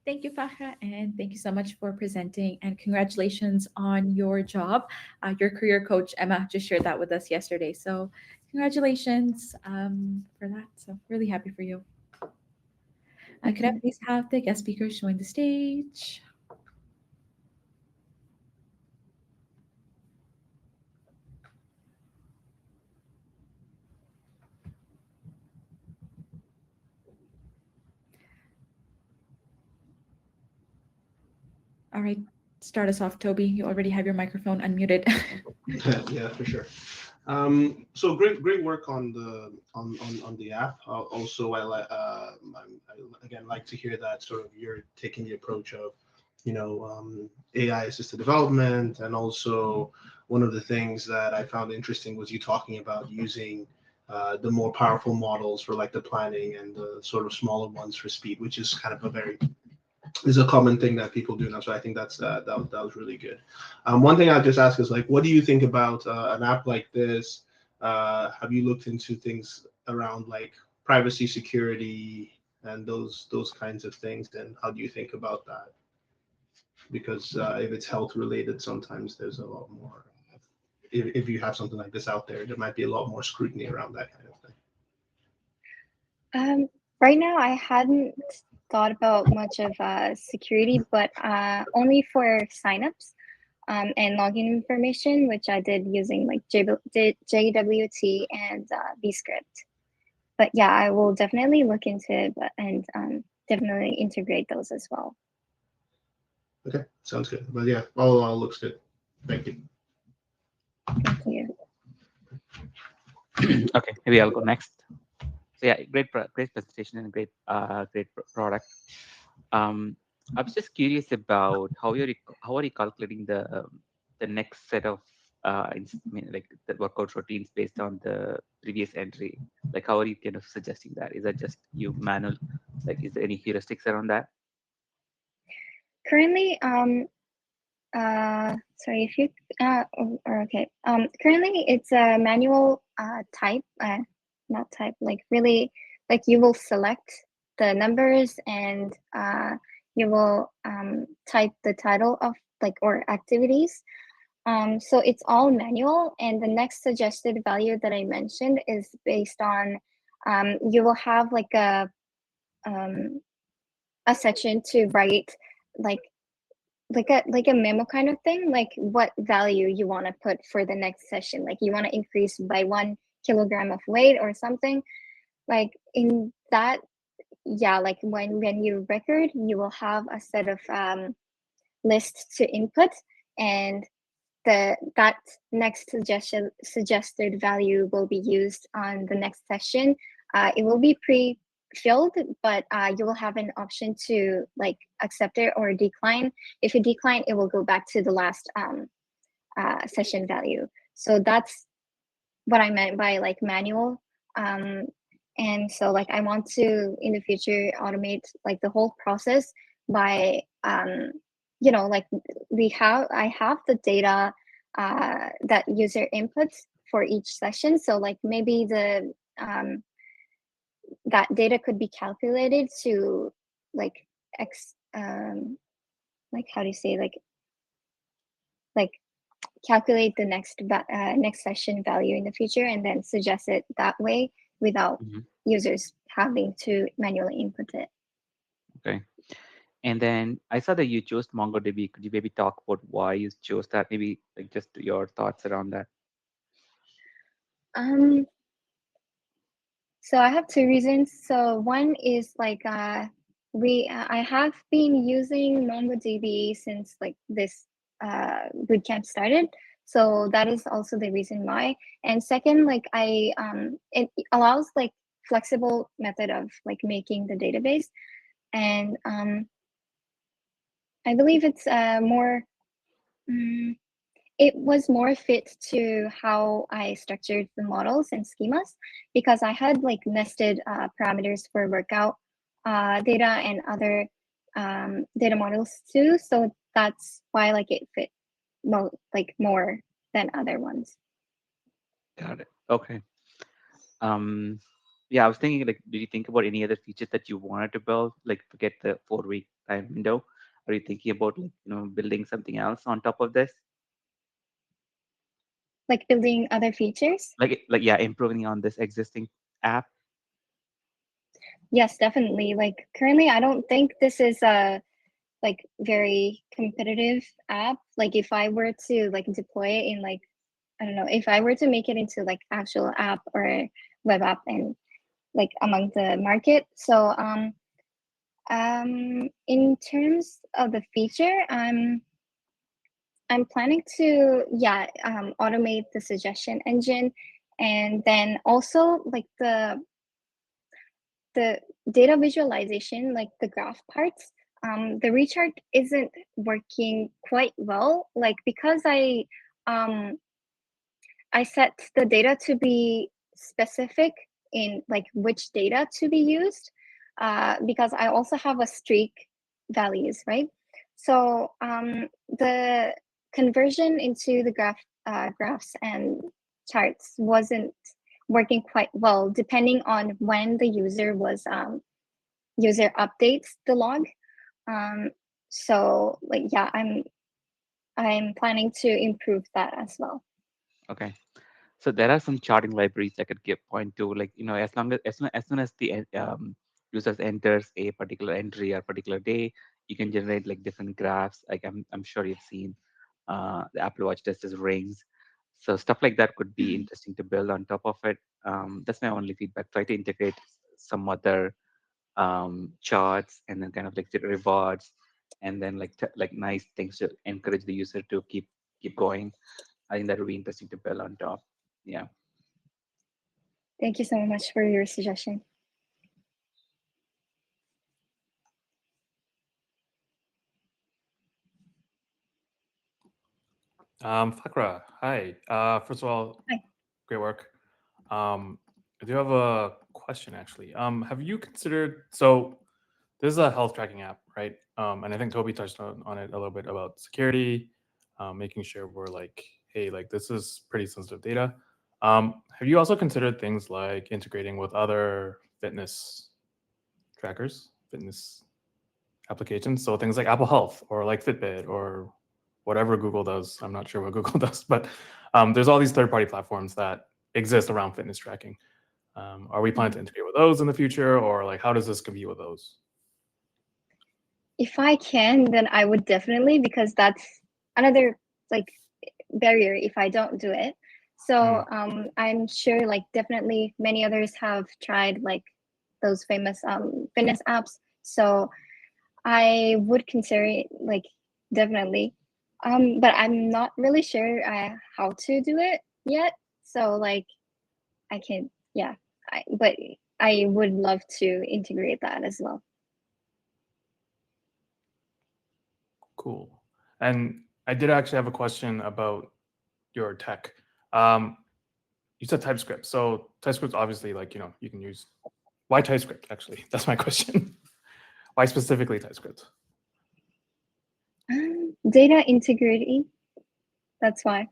Thank you, Fahra, and thank you so much for presenting, and congratulations on your job. Your career coach, Emma, just shared that with us yesterday. So congratulations for that. So really happy for you. Could I please have the guest speakers join the stage? All right, start us off, Toby. You already have your microphone unmuted. Yeah, for sure. So great work on the app. Also, I again like to hear that sort of you're taking the approach of, AI assisted development, and also one of the things that I found interesting was you talking about using the more powerful models for like the planning and the sort of smaller ones for speed, which is kind of is a common thing that people do now. So I think that was really good. One thing I'll just ask is like, what do you think about an app like this? Have you looked into things around like privacy, security, and those kinds of things? And how do you think about that? Because if it's health related, sometimes there's a lot more. If you have something like this out there, there might be a lot more scrutiny around that kind of thing. Right now, I hadn't thought about much of security, but only for signups and login information, which I did using like JWT and Bscript. But yeah, I will definitely look into it and definitely integrate those as well. Okay, sounds good. But yeah, all looks good. Thank you. Thank you. Okay, maybe I'll go next. So yeah, great presentation and great product. I was just curious about how are you calculating the next set of like the workout routines based on the previous entry? Like how are you kind of suggesting that? Is that just you manual? Like is there any heuristics around that? Currently, sorry if you okay. Currently it's a manual type, not type, like really, like you will select the numbers and you will type the title of like or activities. So it's all manual, and the next suggested value that I mentioned is based on you will have like a section to write like a memo kind of thing, like what value you want to put for the next session. Like you want to increase by 1 kilogram of weight or something. Like in that, yeah, like when you record, you will have a set of lists to input, and that next suggested value will be used on the next session. It will be pre-filled, but you will have an option to like accept it or decline. If you decline, it will go back to the last session value. So that's what I meant by like manual. And so like I want to in the future automate like the whole process by like I have the data that user inputs for each session. So like maybe that data could be calculated to like like how do you say like calculate the next session value in the future and then suggest it that way without Mhm. users having to manually input it. Okay. And then I saw that you chose MongoDB. Could you maybe talk about why you chose that? Maybe like just your thoughts around that. So I have two reasons. So one is like I have been using MongoDB since like this bootcamp started. So that is also the reason why. And second, like it allows like flexible method of like making the database. And I believe it's more it was more fit to how I structured the models and schemas because I had like nested parameters for workout data and other data models too. So that's why like it fit more than other ones. Got it. Okay. Yeah, I was thinking like, did you think about any other features that you wanted to build? Like forget the 4-week time window. Are you thinking about like, building something else on top of this? Like building other features? Like yeah, improving on this existing app? Yes, definitely. Like currently, I don't think this is a like very competitive app. Like if I were to like deploy it in like I don't know, if I were to make it into like actual app or web app and like among the market. So in terms of the feature, I'm planning to automate the suggestion engine and then also like the data visualization, like the graph parts. The rechart isn't working quite well, like because I set the data to be specific in like which data to be used because I also have a streak values, right? So the conversion into the graphs and charts wasn't working quite well, depending on when the user updates the log. So like yeah, I'm planning to improve that as well. Okay. So there are some charting libraries I could give point to, like, as soon as the users enters a particular entry or particular day, you can generate like different graphs. Like I'm sure you've seen the Apple Watch test as rings. So stuff like that could be interesting to build on top of it. That's my only feedback. Try to integrate some other charts and then kind of like the rewards and then like nice things to encourage the user to keep going. I think that would be interesting to build on top. Yeah. Thank you so much for your suggestion. Fakra, hi. First of all, Hi. great work. I do have a question actually. Have you considered, so this is a health tracking app, right? And I think Toby touched on it a little bit about security, making sure we're like, hey, like this is pretty sensitive data. Have you also considered things like integrating with other fitness trackers, fitness applications? So things like Apple Health or like Fitbit or whatever Google does. I'm not sure what Google does, but there's all these third-party platforms that exist around fitness tracking. Are we planning to integrate with those in the future, or like how does this compete with those? If I can, then I would definitely, because that's another like barrier if I don't do it. So I'm sure like definitely many others have tried like those famous fitness apps. So I would consider it like definitely. But I'm not really sure how to do it yet. So like I can but I would love to integrate that as well. Cool. And I did actually have a question about your tech. You said TypeScript. So TypeScript, obviously, like, you can use, why TypeScript actually? That's my question. Why specifically TypeScript? Data integrity. That's why.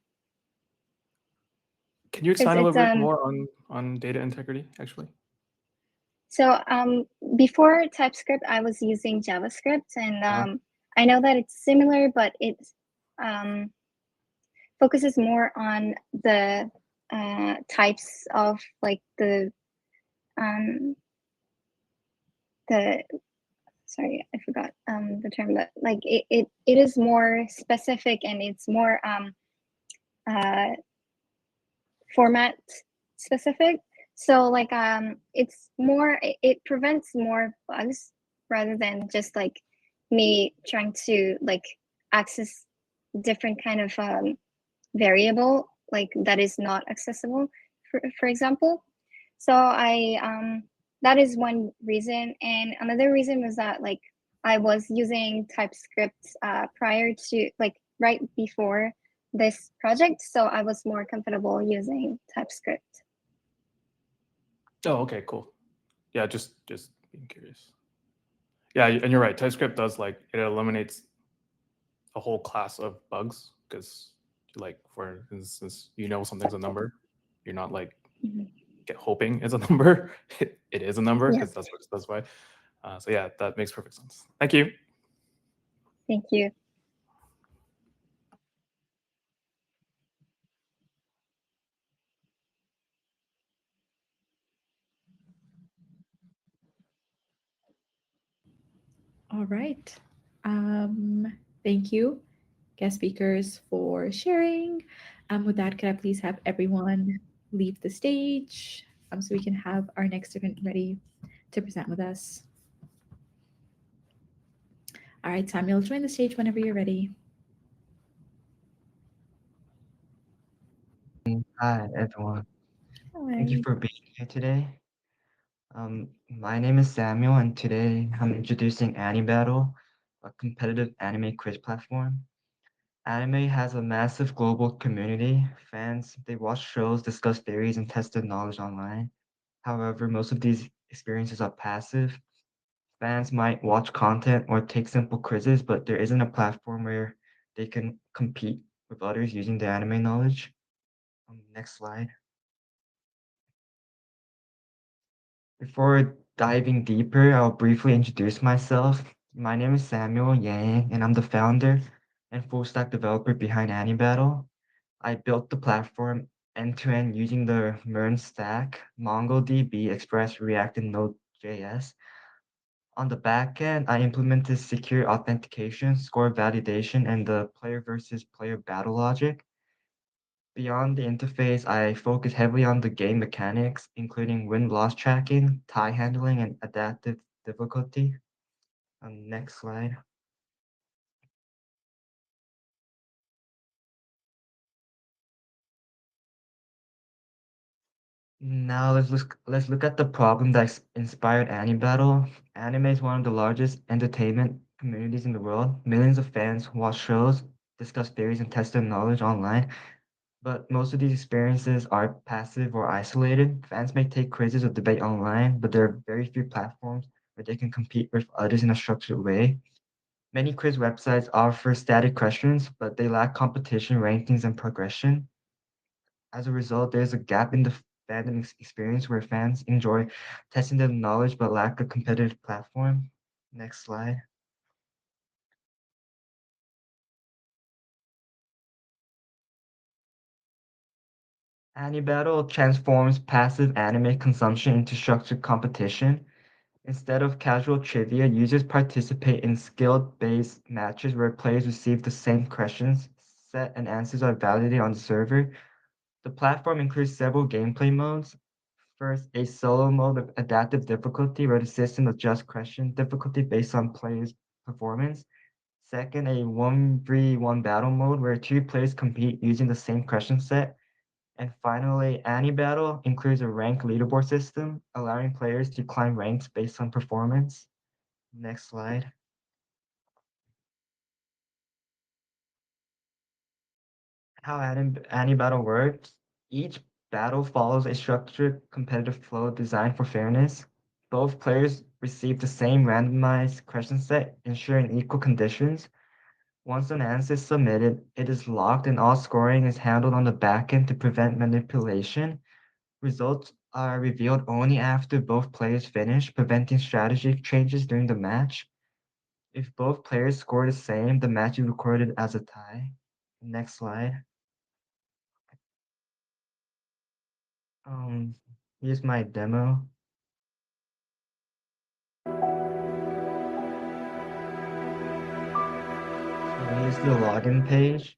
Can you expand a little bit more on data integrity, actually? So before TypeScript, I was using JavaScript, and I know that it's similar, but it focuses more on the types of like the sorry, I forgot the term, but like it is more specific, and it's more format specific. So like it's more, it prevents more bugs rather than just like me trying to like access different kind of variable like that is not accessible, for example. So I that is one reason, and another reason was that like I was using TypeScript prior to, like, right before this project, so I was more comfortable using TypeScript. Oh, okay, cool. Yeah, just being curious. Yeah, and you're right. TypeScript does like it eliminates a whole class of bugs because, like, for instance, you know something's a number. You're not like hoping it's a number. It is a number because that's what it specified. So yeah, that makes perfect sense. Thank you. Thank you. All right. Thank you, guest speakers, for sharing. With that, could I please have everyone leave the stage so we can have our next student ready to present with us? All right, Samuel, join the stage whenever you're ready. Hi, everyone. Thank you Hi. for being here today. My name is Samuel, and today I'm introducing AniBattle, a competitive anime quiz platform. Anime has a massive global community. Fans, they watch shows, discuss theories, and test their knowledge online. However, most of these experiences are passive. Fans might watch content or take simple quizzes, but there isn't a platform where they can compete with others using their anime knowledge. Next slide. Before diving deeper, I'll briefly introduce myself. My name is Samuel Yang, and I'm the founder and full stack developer behind AniBattle. I built the platform end to end using the MERN stack, MongoDB, Express, React, and Node.js. On the back end, I implemented secure authentication, score validation, and the player versus player battle logic. Beyond the interface, I focus heavily on the game mechanics, including win-loss tracking, tie handling, and adaptive difficulty. Next slide. Now let's look at the problem that inspired AniBattle. Anime is one of the largest entertainment communities in the world. Millions of fans watch shows, discuss theories, and test their knowledge online. But most of these experiences are passive or isolated. Fans may take quizzes or debate online, but there are very few platforms where they can compete with others in a structured way. Many quiz websites offer static questions, but they lack competition, rankings, and progression. As a result, there's a gap in the fandom experience where fans enjoy testing their knowledge but lack a competitive platform. Next slide. AniBattle transforms passive anime consumption into structured competition. Instead of casual trivia, users participate in skill-based matches where players receive the same questions set and answers are validated on the server. The platform includes several gameplay modes. First, a solo mode of adaptive difficulty where the system adjusts question difficulty based on players' performance. Second, a 1v1 battle mode where two players compete using the same question set. And finally, AniBattle includes a rank leaderboard system, allowing players to climb ranks based on performance. Next slide. How AniBattle works. Each battle follows a structured competitive flow designed for fairness. Both players receive the same randomized question set, ensuring equal conditions. Once an answer is submitted, it is locked and all scoring is handled on the back end to prevent manipulation. Results are revealed only after both players finish, preventing strategy changes during the match. If both players score the same, the match is recorded as a tie. Next slide. Here's my demo. So here's the login page.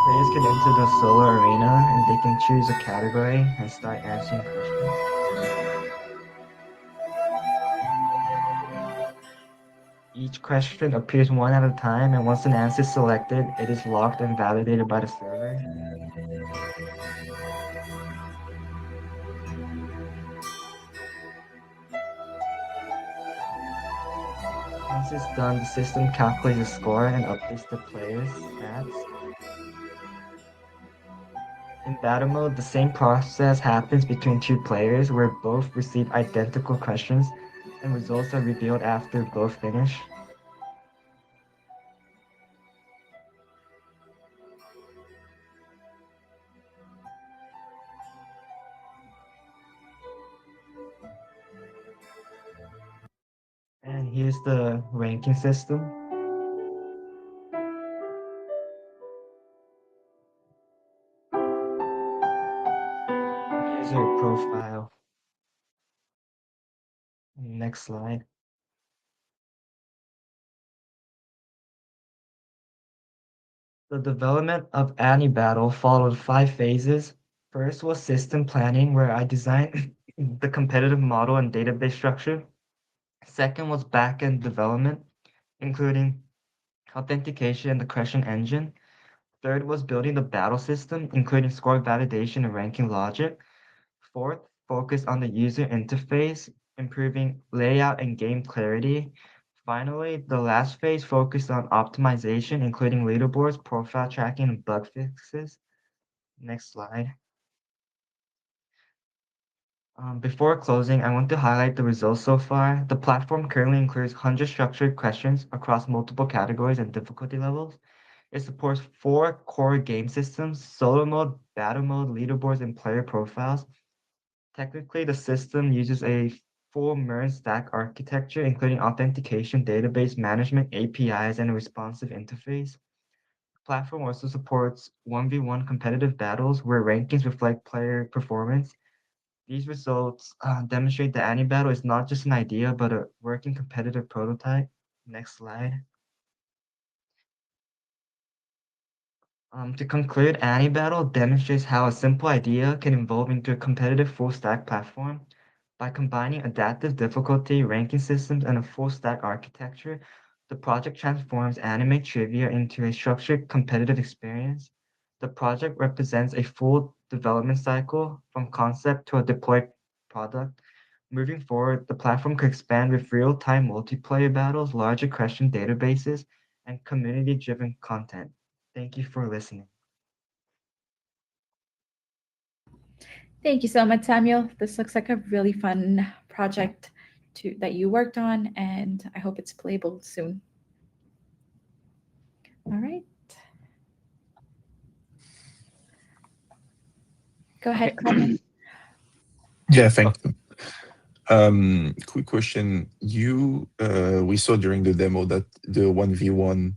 Players can enter the solo arena and they can choose a category and start answering questions. Each question appears one at a time, and once an answer is selected, it is logged and validated by the server. Once it's done, the system calculates the score and updates the player's stats. In battle mode, the same process happens between two players where both receive identical questions and results are revealed after both finish. And here's the ranking system. Here's your profile. Next slide. The development of Battle followed 5 phases. First was system planning, where I designed the competitive model and database structure. Second was backend development, including authentication and the question engine. Third was building the battle system, including score validation and ranking logic. Fourth, focus on the user interface, improving layout and game clarity. Finally, the last phase focused on optimization, including leaderboards, profile tracking, and bug fixes. Next slide. Before closing, I want to highlight the results so far. The platform currently includes 100 structured questions across multiple categories and difficulty levels. It supports 4 core game systems: solo mode, battle mode, leaderboards, and player profiles. Technically, the system uses a full MERN stack architecture, including authentication, database management, APIs, and a responsive interface. The platform also supports 1v1 competitive battles where rankings reflect player performance. These results demonstrate that Battle is not just an idea, but a working competitive prototype. Next slide. To conclude, Battle demonstrates how a simple idea can evolve into a competitive full-stack platform. By combining adaptive difficulty, ranking systems, and a full-stack architecture, the project transforms anime trivia into a structured competitive experience. The project represents a full development cycle from concept to a deployed product. Moving forward, the platform could expand with real-time multiplayer battles, larger question databases, and community-driven content. Thank you for listening. Thank you so much, Samuel. This looks like a really fun project that you worked on, and I hope it's playable soon. All right. Go ahead, Clement. Yeah, thank you. Quick question. We saw during the demo that the 1v1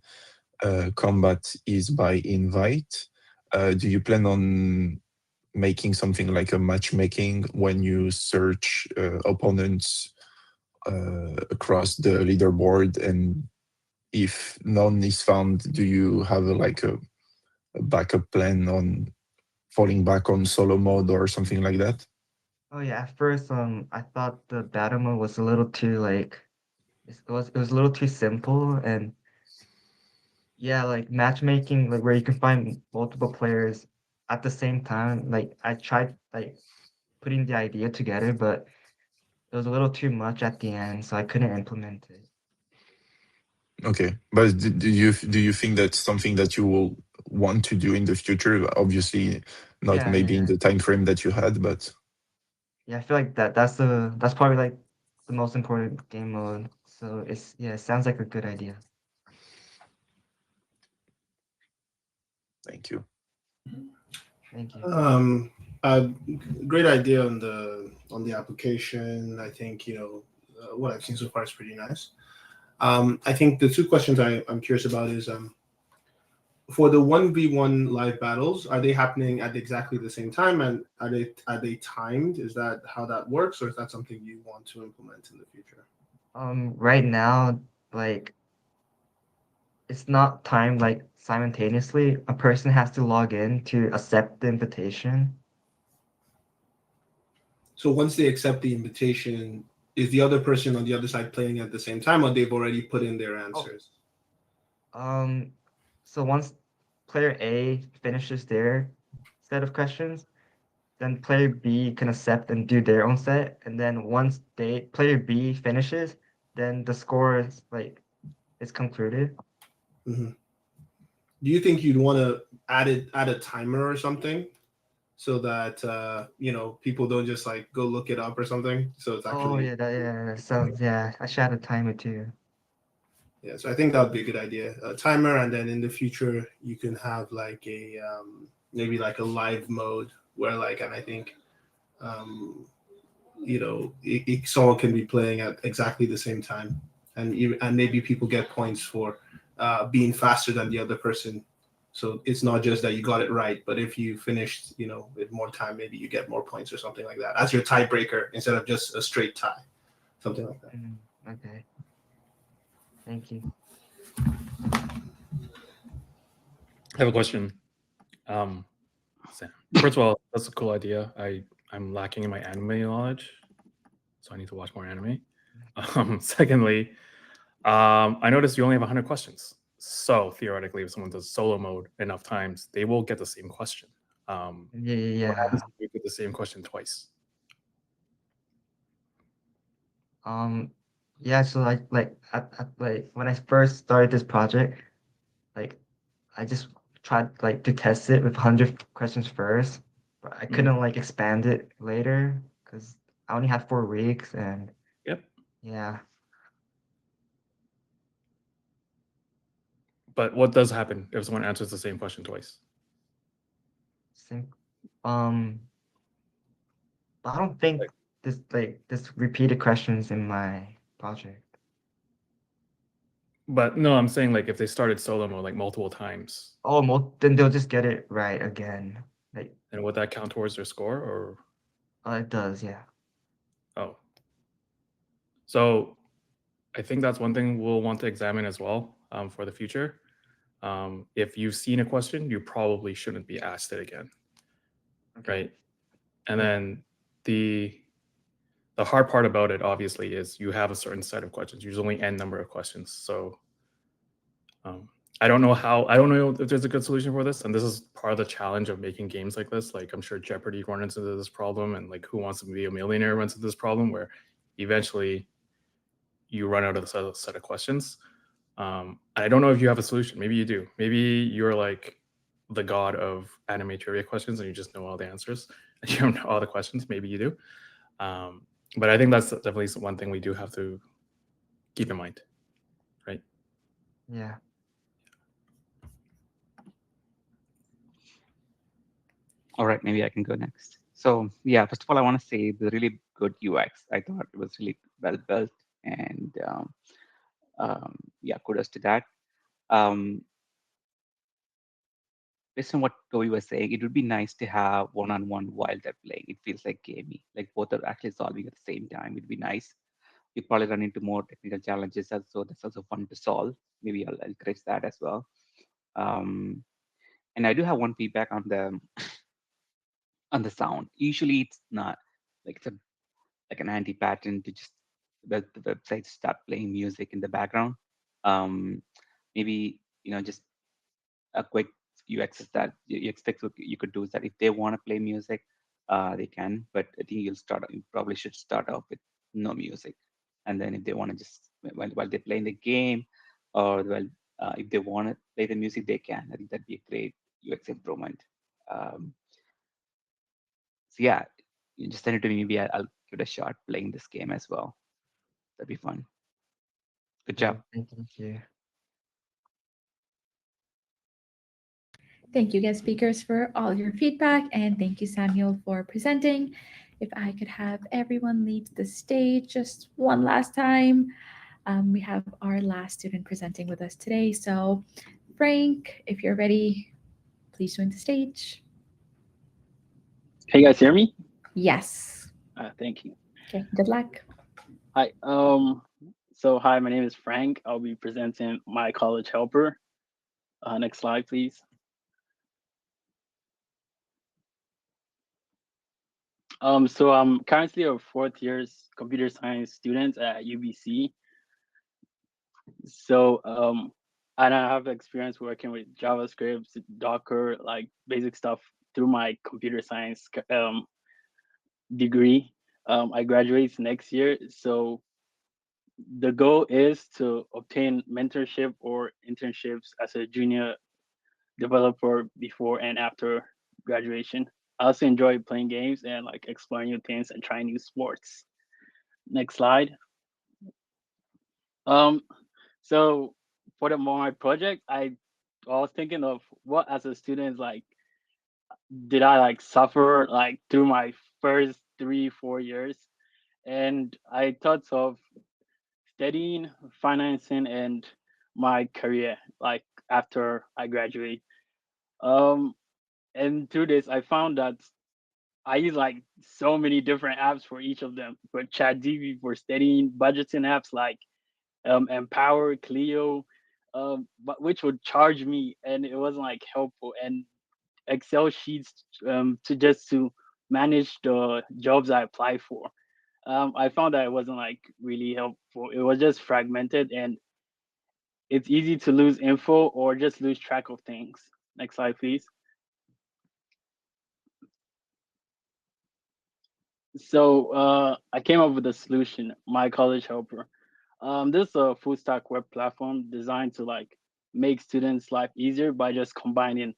combat is by invite. Do you plan on making something like a matchmaking when you search opponents across the leaderboard, and if none is found, do you have a backup plan on falling back on solo mode or something like that? Oh yeah, at first I thought the battle mode was a little too it was a little too simple, and yeah, like matchmaking, like where you can find multiple players at the same time. Like I tried like putting the idea together, but it was a little too much at the end, so I couldn't implement it. Okay, but do you think that's something that you will want to do in the future? Obviously, not Yeah, maybe in yeah. the time frame that you had, but yeah, I feel like that's probably like the most important game mode. So it sounds like a good idea. Thank you. Thank you. Uh, Great idea on the application. I think what I've seen so far is pretty nice. I think the two questions I'm curious about is for the 1v1 live battles, are they happening at exactly the same time, and are they timed? Is that how that works, or is that something you want to implement in the future? Right now, like it's not timed like simultaneously. A person has to log in to accept the invitation. So once they accept the invitation, is the other person on the other side playing at the same time, or they've already put in their answers? Um, so once player A finishes their set of questions, then player B can accept and do their own set, and then once player B finishes, then the score is like it's concluded. Hmm. Do you think you'd want to add a timer or something so that people don't just like go look it up or something? So it's Oh actually that sounds I should add a timer too. yeah. So I think that would be a good idea. A timer, and then in the future you can have like a maybe like a live mode where like, and I think um, someone can be playing at exactly the same time, and maybe people get points for being faster than the other person. So it's not just that you got it right, but if you finished, with more time, maybe you get more points or something like that as your tiebreaker instead of just a straight tie, something like that. Okay. Thank you. I have a question. Sam, first of all, that's a cool idea. I'm lacking in my anime knowledge, so I need to watch more anime. Secondly, I noticed you only have 100 questions. So theoretically, if someone does solo mode enough times, they will get the same question. Yeah. What happens if you get the same question twice? Yeah. So like when I first started this project, like I just tried like to test it with 100 questions first, but I couldn't like expand it later because I only had 4 weeks and Yep. yeah. But what does happen if someone answers the same question twice? Same, but I don't think this repeated questions in my project. But no, I'm saying like if they started solo mode like multiple times, Oh, then they'll just get it right again. Like, and would that count towards their score or? it does, yeah. Oh. So I think that's one thing we'll want to examine as well for the future. If you've seen a question, you probably shouldn't be asked it again, right? And then the hard part about it, obviously, is you have a certain set of questions. There's only n number of questions. So I don't know if there's a good solution for this. And this is part of the challenge of making games like this. Like I'm sure Jeopardy runs into this problem, and like Who Wants to Be a Millionaire runs into this problem, where eventually you run out of the set of questions. I don't know if you have a solution. Maybe you do. Maybe you're like the god of anime trivia questions and you just know all the answers and you don't know all the questions. Maybe you do. But I think that's definitely one thing we do have to keep in mind, right? Yeah. All right, maybe I can go next. So yeah, first of all, I want to say the really good UX. I thought it was really well built, and yeah, kudos to that. Um, Based on what Toby was saying, it would be nice to have one-on-one while they're playing. It feels like gamey, like both are actually solving at the same time. It'd be nice. You probably run into more technical challenges, so that's also fun to solve. Maybe I'll encourage that as well. And I do have one feedback on the sound. Usually, it's not like it's like an anti-pattern to just let the website start playing music in the background. Maybe just a quick UX is that you expect you could do is that if they want to play music, they can. But I think you probably should start off with no music, and then if they want to just while they're playing the game, or if they want to play the music, they can. I think that'd be a great UX improvement. So yeah, you just send it to me. Maybe I'll give it a shot playing this game as well. That'd be fun. Good job. Thank you. Thank you, guest speakers, for all your feedback, and thank you, Samuel, for presenting. If I could have everyone leave the stage just one last time. We have our last student presenting with us today. So, Frank, if you're ready, please join the stage. Can you guys hear me? Yes. Thank you. Okay, good luck. Hi. So hi, my name is Frank. I'll be presenting my college helper. Next slide, please. So I'm currently a fourth year's computer science student at UBC. So and I have experience working with JavaScript, Docker, like basic stuff through my computer science degree. I graduate next year, so the goal is to obtain mentorship or internships as a junior developer before and after graduation. I also enjoy playing games and like exploring new things and trying new sports. Next slide. So for my project, I was thinking of what as a student like did I like suffer like through my first 3-4 years, and I thought of studying, financing, and my career like after I graduate. Um, and through this, I found that I use like so many different apps for each of them. For ChatGPT for studying, budgeting apps like Empower, Clio, but which would charge me, and it wasn't like helpful. And Excel sheets to manage the jobs I apply for. I found that it wasn't like really helpful. It was just fragmented, and it's easy to lose info or just lose track of things. Next slide, please. So I came up with a solution, My College Helper. This is a full stack web platform designed to like make students' life easier by just combining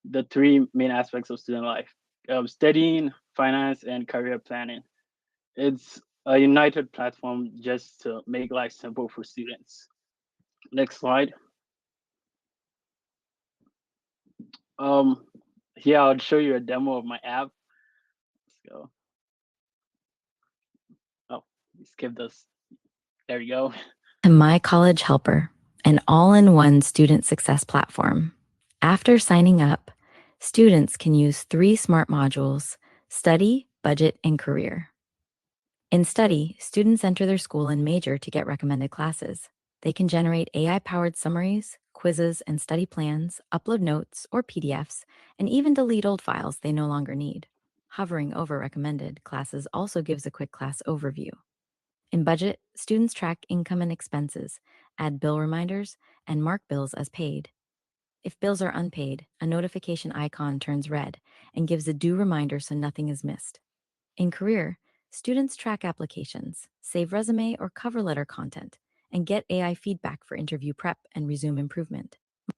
the three main aspects of student life: studying, finance, and career planning. It's a united platform just to make life simple for students. Next slide. Um, here I'll show you a demo of my app. Let's go. Oh, skip this. There we go. And My College Helper, an all-in-one student success platform. After signing up, students can use 3 smart modules: study, budget, and career. In study, students enter their school and major to get recommended classes. They can generate AI-powered summaries, quizzes, and study plans, upload notes or PDFs, and even delete old files they no longer need. Hovering over recommended classes also gives a quick class overview. In budget, students track income and expenses, add bill reminders, and mark bills as paid. If bills are unpaid, a notification icon turns red and gives a due reminder so nothing is missed. In career, students track applications, save resume or cover letter content, and get AI feedback for interview prep and resume improvement.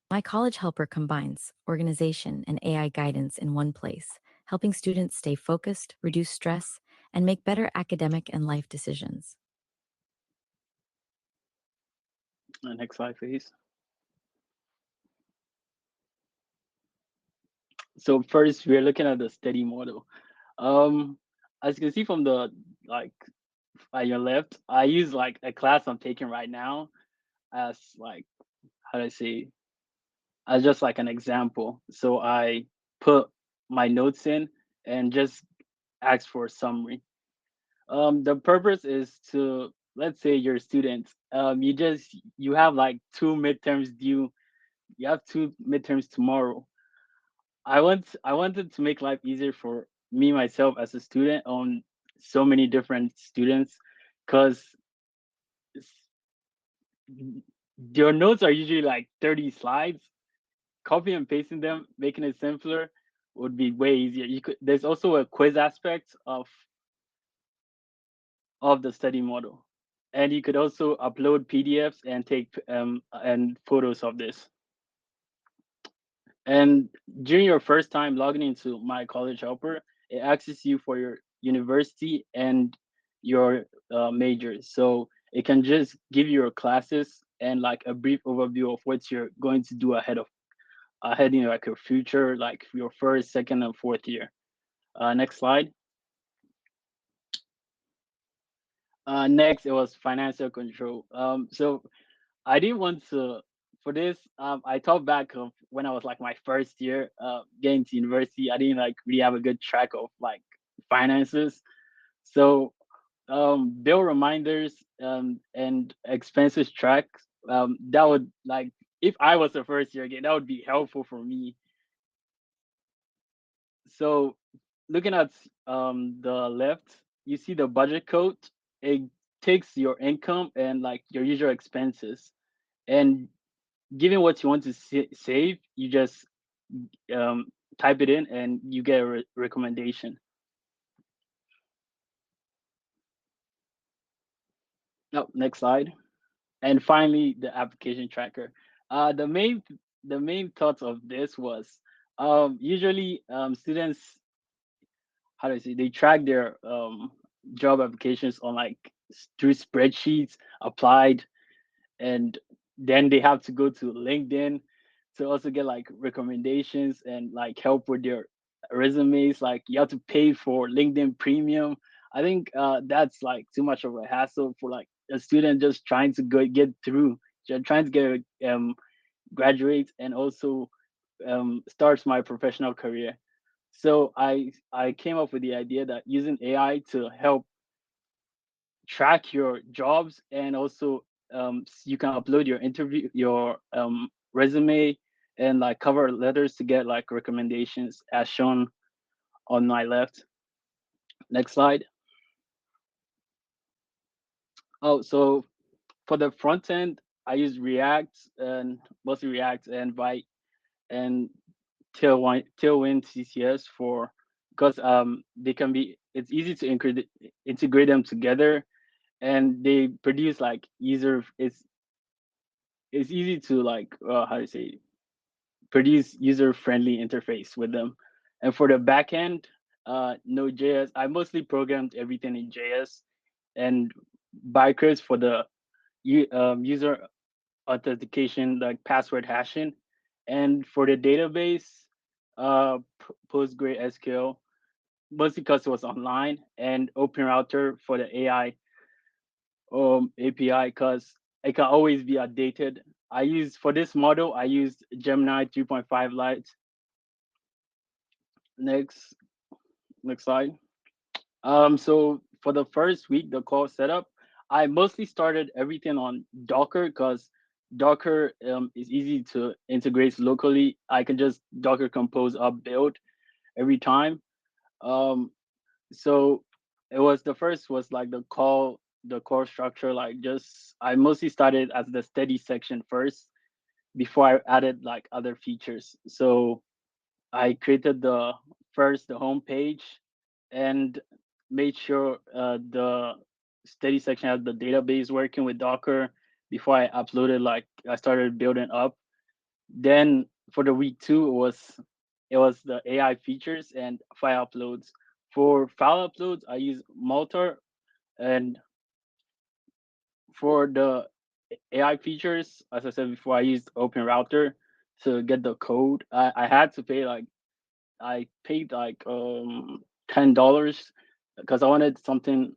My College Helper combines organization and AI guidance in one place, helping students stay focused, reduce stress, and make better academic and life decisions. Next slide, please. So first, we're looking at the study model. As you can see from the like at your left, I use like a class I'm taking right now as like how do I say as just like an example. So I put my notes in and just ask for a summary. The purpose is to, let's say you're a student. You have like 2 midterms due. You have 2 midterms tomorrow. I wanted to make life easier for me myself as a student on so many different students, because your notes are usually like 30 slides. Copy and pasting them, making it simpler, would be way easier. There's also a quiz aspect of the study model, and you could also upload PDFs and take and photos of this. And during your first time logging into My College Helper, it asks you for university and your major. So it can just give you your classes and like a brief overview of what you're going to do ahead in like your future, like your first, second, and fourth year. Next slide. Next, it was financial control. So I didn't want to for this. I thought back of when I was like my first year getting to university. I didn't like really have a good track of like finances. So bill reminders and expenses tracks. That would like if I was a first year again, that would be helpful for me. So looking at the left, you see the budget code. It takes your income and like your usual expenses, and given what you want to save, you just type it in and you get a recommendation. Oh, next slide. And finally, the application tracker. The main thoughts of this was usually students, how do I say, they track their job applications on like through spreadsheets applied, and then they have to go to LinkedIn to also get like recommendations and like help with their resumes. Like you have to pay for LinkedIn Premium. I think that's like too much of a hassle for like a student just trying to get through, just trying to get graduate and also starts my professional career. So I came up with the idea that using AI to help track your jobs, and also you can upload your interview, your resume, and like cover letters to get like recommendations as shown on my left. Next slide. Oh, so for the front end, I use React and mostly React and Vite and Tailwind CCS for because they can be it's easy to integrate them together, and they produce like it's easy to like how to say produce user friendly interface with them. And for the backend, Node.js, I mostly programmed everything in JS, and Bikeers for the user authentication, like password hashing. And for the database, PostgreSQL, mostly because it was online, and OpenRouter for the AI API because it can always be updated. I use for this model, I used Gemini 3.5 Lite. Next, next slide. So for the first week, the call setup, I mostly started everything on Docker because Docker is easy to integrate locally. I can just Docker compose up build every time. Um, so it was the first was like the core structure, like just I mostly started as the steady section first before I added like other features. So I created the home page and made sure the steady section had the database working with Docker before I uploaded, like I started building up. Then for the week two, it was the AI features and file uploads. For file uploads, I use Malter, and for the AI features, as I said before, I used OpenRouter to get the code. I had to pay like I paid like $10 because I wanted something.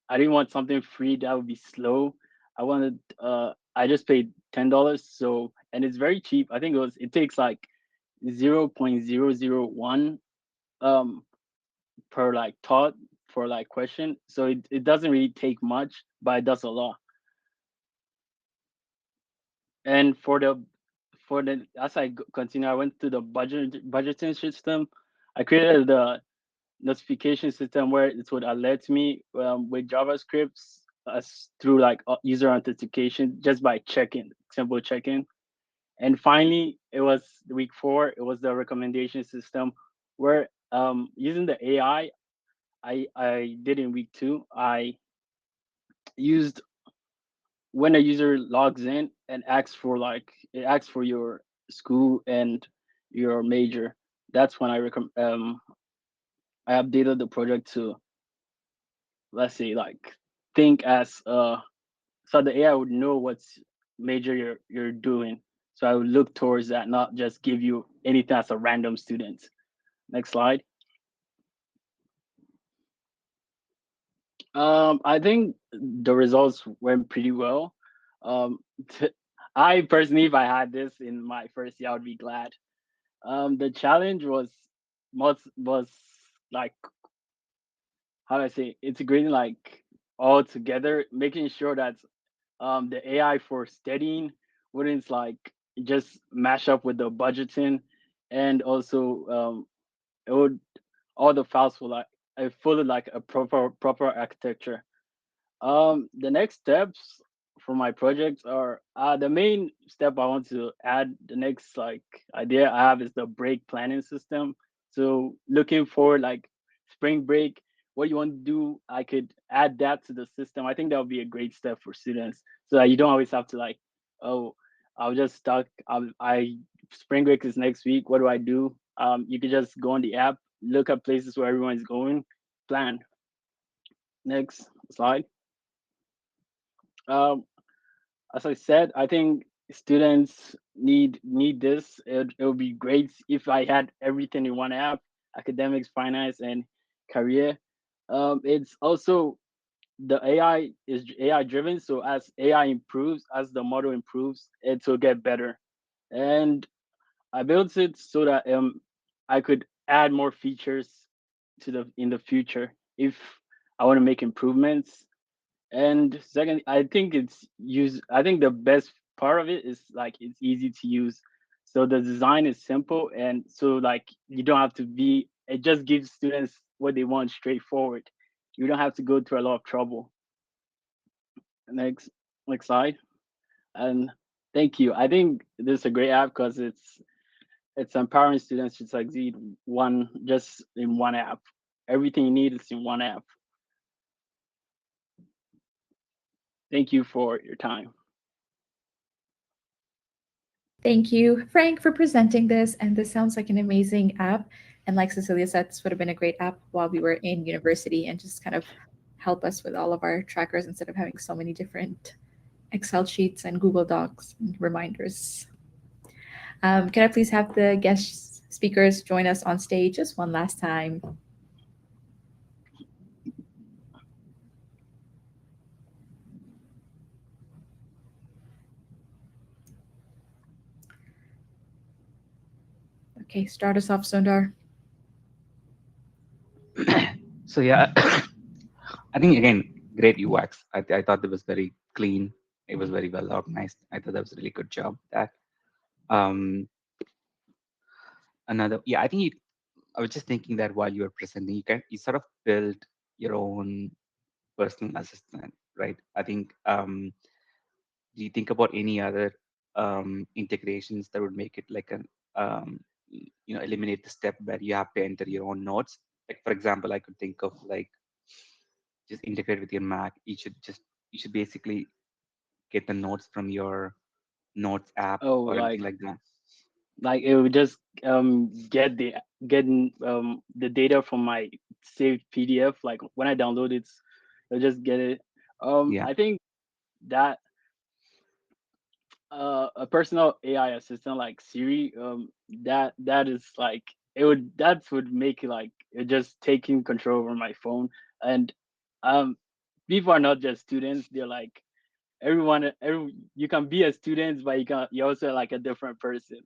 I didn't want something free that would be slow. I just paid $10. So, and it's very cheap. I think it takes like 0.001 um per like thought for like question. So it doesn't really take much, but it does a lot. And for the as I continue, I went to the budgeting system. I created the notification system where it would alert me with JavaScript as through like user authentication just by checking, simple checking. And finally, it was week four. It was the recommendation system where using the AI, I did in week two. I used when a user logs in and asks for like it asks for your school and your major. That's when I updated the project to let's say like think as so the AI would know what's major you're doing. So I would look towards that, not just give you anything as a random student. Next slide. I think the results went pretty well. Um, I personally, if I had this in my first year, I would be glad. The challenge was like, how do I say, integrating like all together, making sure that the AI for studying wouldn't like just mash up with the budgeting, and also it would all the files will like it followed like a proper architecture. The next steps for my project are the main step I want to add. The next like idea I have is the break planning system. So looking for like spring break, what you want to do, I could add that to the system. I think that would be a great step for students, so that you don't always have to like, oh, I'll just stuck. I spring break is next week. What do I do? You could just go on the app, look at places where everyone's going, plan. Next slide. Um, as I said, I think students need this. It would be great if I had everything in one app: academics, finance, and career. It's also the AI is AI driven, so as AI improves, as the model improves, it will get better. And I built it so that I could add more features to the in the future if I want to make improvements. And second, I think I think the best part of it is like it's easy to use. So the design is simple, and so like you don't have to be, it just gives students what they want straightforward. You don't have to go through a lot of trouble. Next, next slide. And thank you. I think this is a great app because it's empowering students to succeed one just in one app. Everything you need is in one app. Thank you for your time. Thank you, Frank, for presenting this. And this sounds like an amazing app. And like Cecilia said, this would have been a great app while we were in university and just kind of help us with all of our trackers instead of having so many different Excel sheets and Google Docs and reminders. Can I please have the guest speakers join us on stage just one last time? Okay, start us off, Sundar. So yeah, I think again, great UX. I thought it was very clean. It was very well organized. I thought that was a really good job. That um, another, yeah, I think I was just thinking that while you were presenting, you sort of build your own personal assistant, right? I think do you think about any other integrations that would make it like an eliminate the step where you have to enter your own notes? Like for example, I could think of like just integrate with your Mac. You should basically get the notes from your notes app Oh, or anything like that. like it would just get the data from my saved PDF. Like when I download it, it'll just get it. Yeah. I think that a personal AI assistant like Siri, that is like that would make like it just taking control over my phone. And um people are not just students, they're like you can be a student, but you're also like a different person.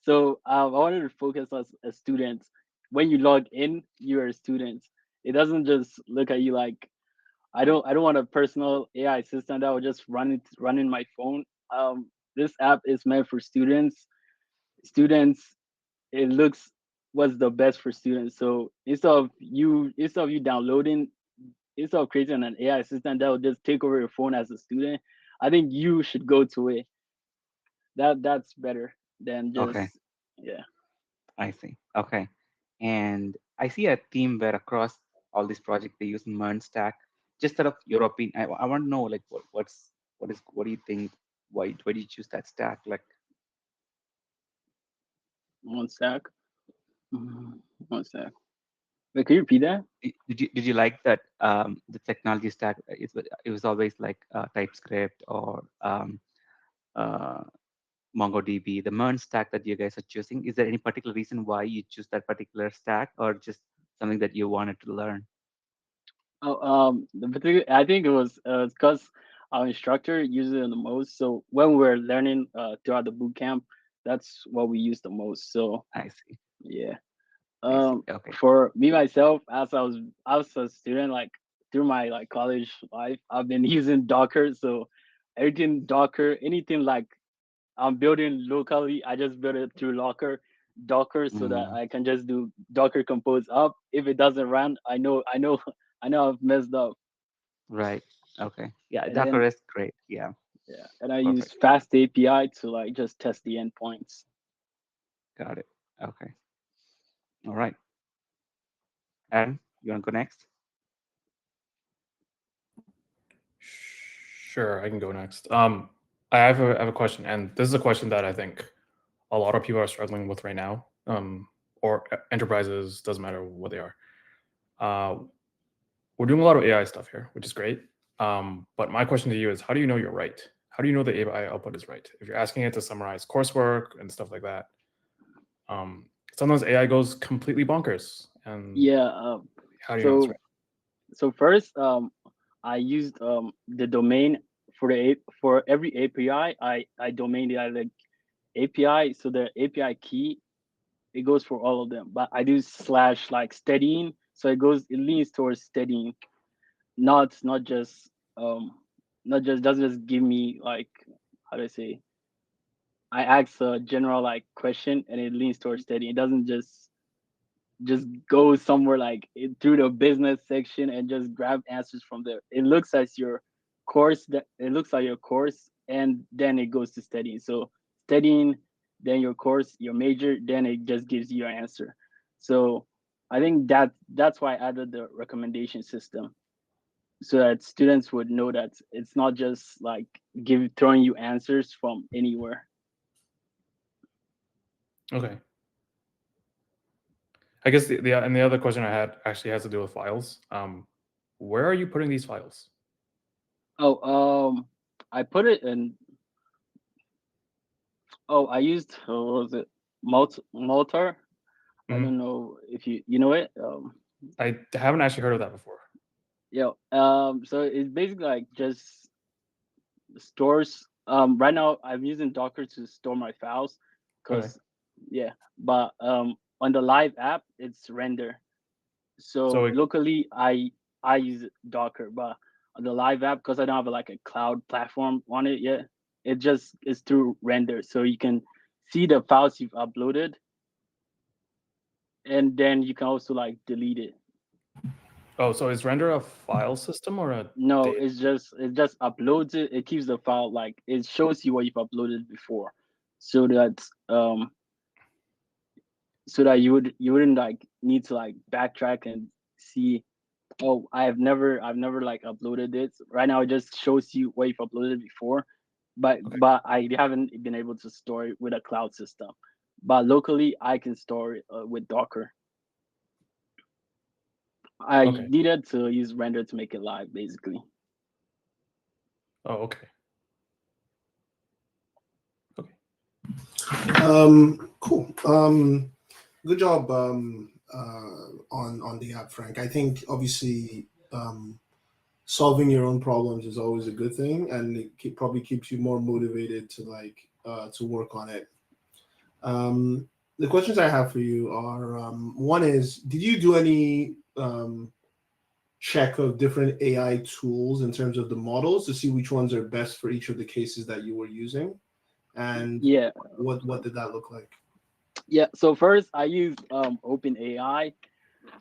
So I wanted to focus as a student. When you log in, you're a student. It doesn't just look at you like I don't want a personal AI assistant that will just run in my phone. This app is meant for students. Students, it looks what's the best for students. So instead of you downloading, instead of creating an AI assistant that will just take over your phone as a student, I think you should go to it. That's better than just Okay. yeah. I see. Okay. And I see a theme where across all these projects they use MERN stack. Just sort of your opinion. I want to know like what do you think? Why do you choose that stack? Like One sec. Mhm. One sec. Wait, can you repeat that? Did you like that the technology stack? It was always like TypeScript or uh, MongoDB, the MERN stack that you guys are choosing. Is there any particular reason why you choose that particular stack, or just something that you wanted to learn? Oh, I think it was because our instructor uses it the most. So when we're learning throughout the boot camp, that's what we use the most. So I see. yeah. I see. Okay. For me myself, as I was a student, like through my like college life, I've been using Docker. So everything Docker, anything like I'm building locally, I just build it through Docker, so that I can just do Docker compose up. If it doesn't run, I know I've messed up. Right. Okay. Yeah, And Docker then is great. Yeah. yeah, and I use Perfect. Fast API to like just test the endpoints. Got it. Okay. All right. Aaron, you want to go next? Sure, I can go next. I have a question, and this is a question that I think a lot of people are struggling with right now, or enterprises, doesn't matter what they are. We're doing a lot of AI stuff here, which is great. But my question to you is, how do you know you're right? How do you know the AI output is right? If you're asking it to summarize coursework and stuff like that, sometimes AI goes completely bonkers. And Yeah. how do you know it's So right? so first, I used the domain for every API. I domained it like API. So the API key, it goes for all of them. But I do slash like studying, so it leans towards studying, not just doesn't just give me like, how do I say, I ask a general like question and it leans towards studying. It doesn't just go somewhere like through the business section and just grab answers from there. It looks at your course, and then it goes to studying. So studying, then your course, your major, then it just gives you your answer. So I think that's why I added the recommendation system, so that students would know that it's not just like throwing you answers from anywhere. Okay. I guess the other question I had actually has to do with files. Where are you putting these files? Oh, I put it in. Oh, I used, what was it, Multar? I Mhm. don't know if you know it. I haven't actually heard of that before. Yeah. So it's basically like just stores. Right now I'm using Docker to store my files, Okay. cause yeah. But on the live app it's render. So So it, locally I use Docker, but on the live app, because I don't have like a cloud platform on it yet, it just is through render. So you can see the files you've uploaded, and then you can also like delete it. oh, so is render a file system or a No, data? it just uploads it. It keeps the file, like it shows you what you've uploaded before, so that you wouldn't like need to like backtrack and see, oh, I've never like uploaded this. Right now it just shows you what you've uploaded before, Okay. but I haven't been able to store it with a cloud system. But locally I can store it with Docker. I Okay. needed to use render to make it live, basically. Oh, okay. Okay. Cool. Good job on the app, Frank. I think obviously solving your own problems is always a good thing, and probably keeps you more motivated to to work on it. The questions I have for you are, one is, did you do any check of different AI tools in terms of the models to see which ones are best for each of the cases that you were using? And Yeah. what did that look like? Yeah. So first I used OpenAI.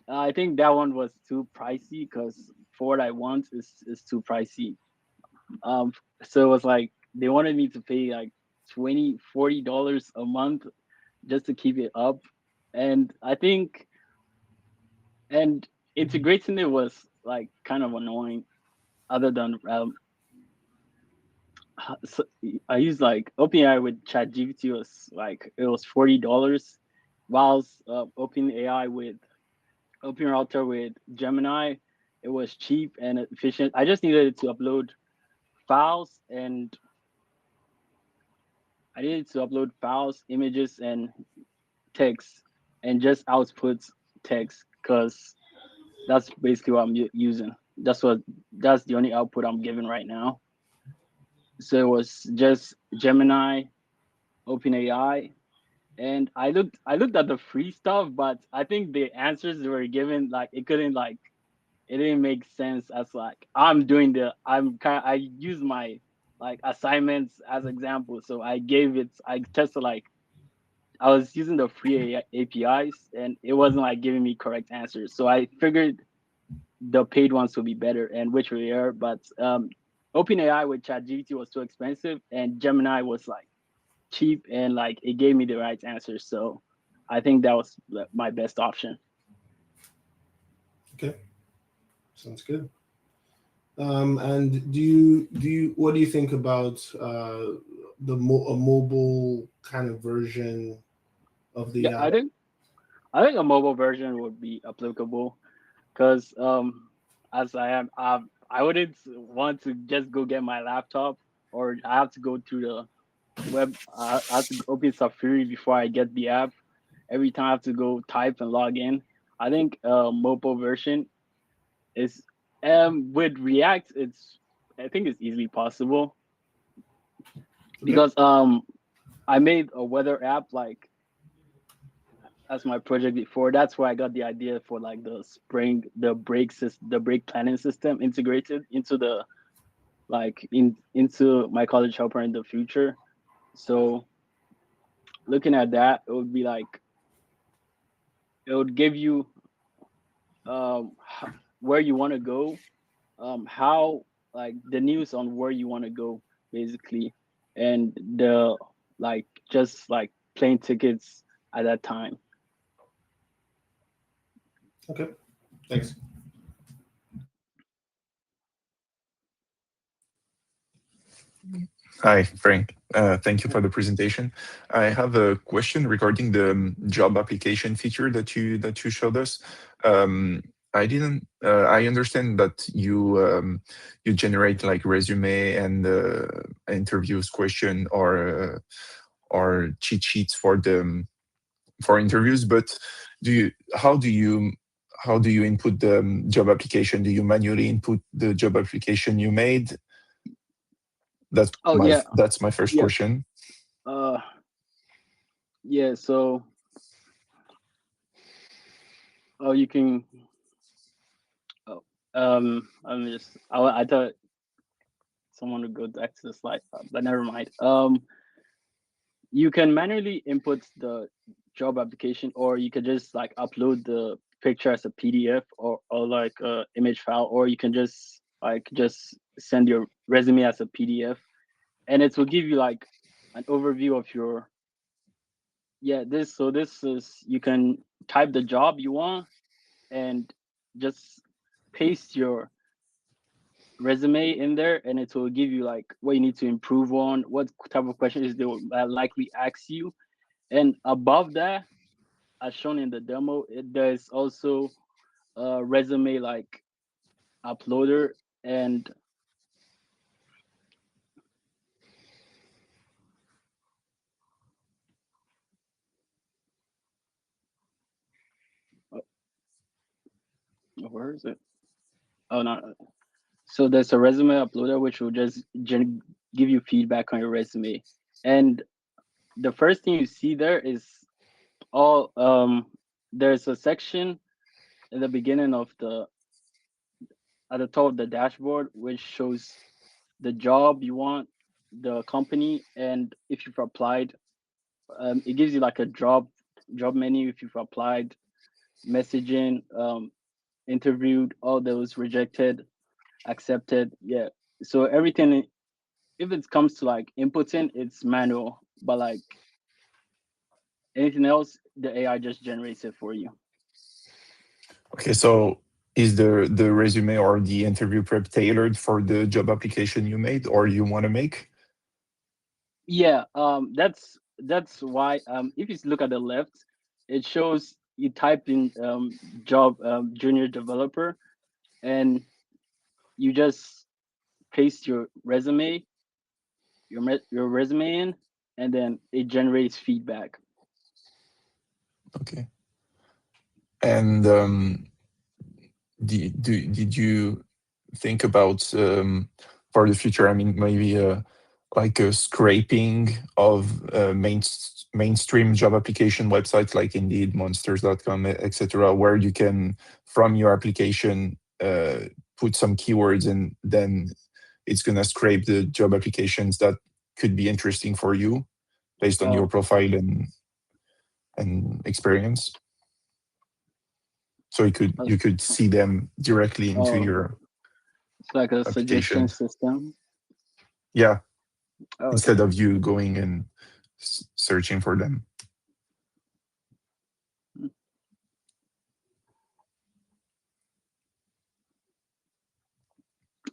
I think that one was too pricey, because for what I want is too pricey. So it was like they wanted me to pay like $20-$40 a month just to keep it up. And I think, and integrating it was like kind of annoying, other than so I used like OpenAI with ChatGPT was like, it was $40, whilst OpenAI with OpenRouter with Gemini. It was cheap and efficient. I just needed to upload files and images, and text, and just output text, because that's basically what I'm using. That's the only output I'm giving right now. So it was just Gemini, OpenAI, and I looked at the free stuff, but I think the answers were given, like, it didn't make sense. As like, I use my like assignments as example. So I tested, like, I was using the free APIs, and it wasn't like giving me correct answers. So I figured the paid ones would be better, and which we are. But OpenAI with ChatGPT was too expensive, and Gemini was like cheap, and like it gave me the right answers. So I think that was my best option. Okay, sounds good. And what do you think about a mobile kind of version of the Yeah, app? I think a mobile version would be applicable, because as I wouldn't want to just go get my laptop, or I have to go to the web. I have to open Safari before I get the app. Every time I have to go type and log in. I think mobile version is with React. I think it's easily possible, because I made a weather app, like, as my project before. That's where I got the idea for like the brake planning system integrated into the into my college helper in the future. So looking at that, it would be like, it would give you where you want to go, how, like, the news on where you want to go, basically, and the like just like plane tickets at that time. Okay, thanks. Hi, Frank. Thank you for the presentation. I have a question regarding the job application feature that you showed us. I didn't. I understand that you generate like resume and interviews question or cheat sheets for interviews, but how do you input the job application? Do you manually input the job application you made? That's my first question. Yeah, so you can I thought someone would go back to the slide, but never mind. You can manually input the job application, or you can just like upload the picture as a PDF, or like a image file, or you can just send your resume as a PDF, and it will give you like an overview of your this is, you can type the job you want and just paste your resume in there, and it will give you like what you need to improve on, what type of questions they will likely ask you. And above that, as shown in the demo, there's also a resume like uploader, and where is it? Oh, no. So there's a resume uploader which will just give you feedback on your resume. And the first thing you see there is all there's a section in the beginning of at the top of the dashboard which shows the job you want, the company, and if you've applied. It gives you like a job menu if you've applied, messaging, interviewed, all those rejected, accepted. Yeah. So everything, if it comes to like inputting, it's manual, but like anything else, the AI just generates it for you. Okay, so is the resume or the interview prep tailored for the job application you made or you want to make? Yeah, that's why if you look at the left, it shows you type in job junior developer, and you just paste your resume in, and then it generates feedback. Okay. And did you think about for the future? I mean, maybe like a scraping of mainstream job application websites like Indeed, Monsters.com, etc., where you can, from your application, put some keywords, and then it's gonna scrape the job applications that could be interesting for you based on your profile and experience. So you could see them directly into your It's like a suggestion applications. system. Yeah. Oh, Instead okay. of you going and searching for them.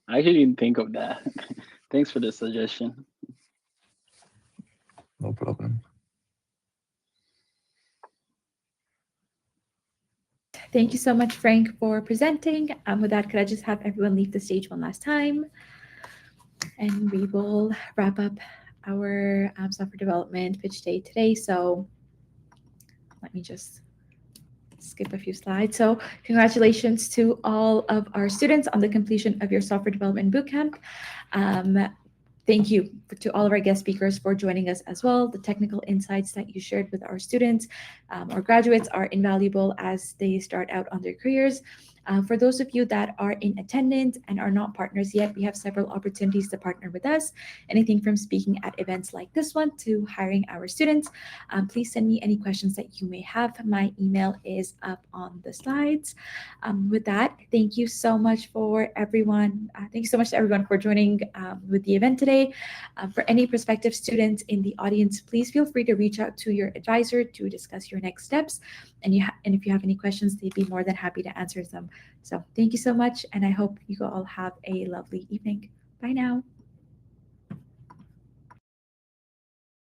I didn't think of that. Thanks for the suggestion. No problem. Thank you so much, Frank, for presenting. With that, could I just have everyone leave the stage one last time? And we will wrap up our software development pitch day today. So let me just skip a few slides. So congratulations to all of our students on the completion of your software development bootcamp. Thank you to all of our guest speakers for joining us as well. The technical insights that you shared with our students or graduates are invaluable as they start out on their careers. For those of you that are in attendance and are not partners yet, we have several opportunities to partner with us. Anything from speaking at events like this one to hiring our students. Please send me any questions that you may have. My email is up on the slides. With that, thank you so much for everyone. Thank you so much to everyone for joining with the event today. For any prospective students in the audience, please feel free to reach out to your advisor to discuss your next steps. And if you have any questions, they'd be more than happy to answer them. So thank you so much, and I hope you all have a lovely evening. Bye now.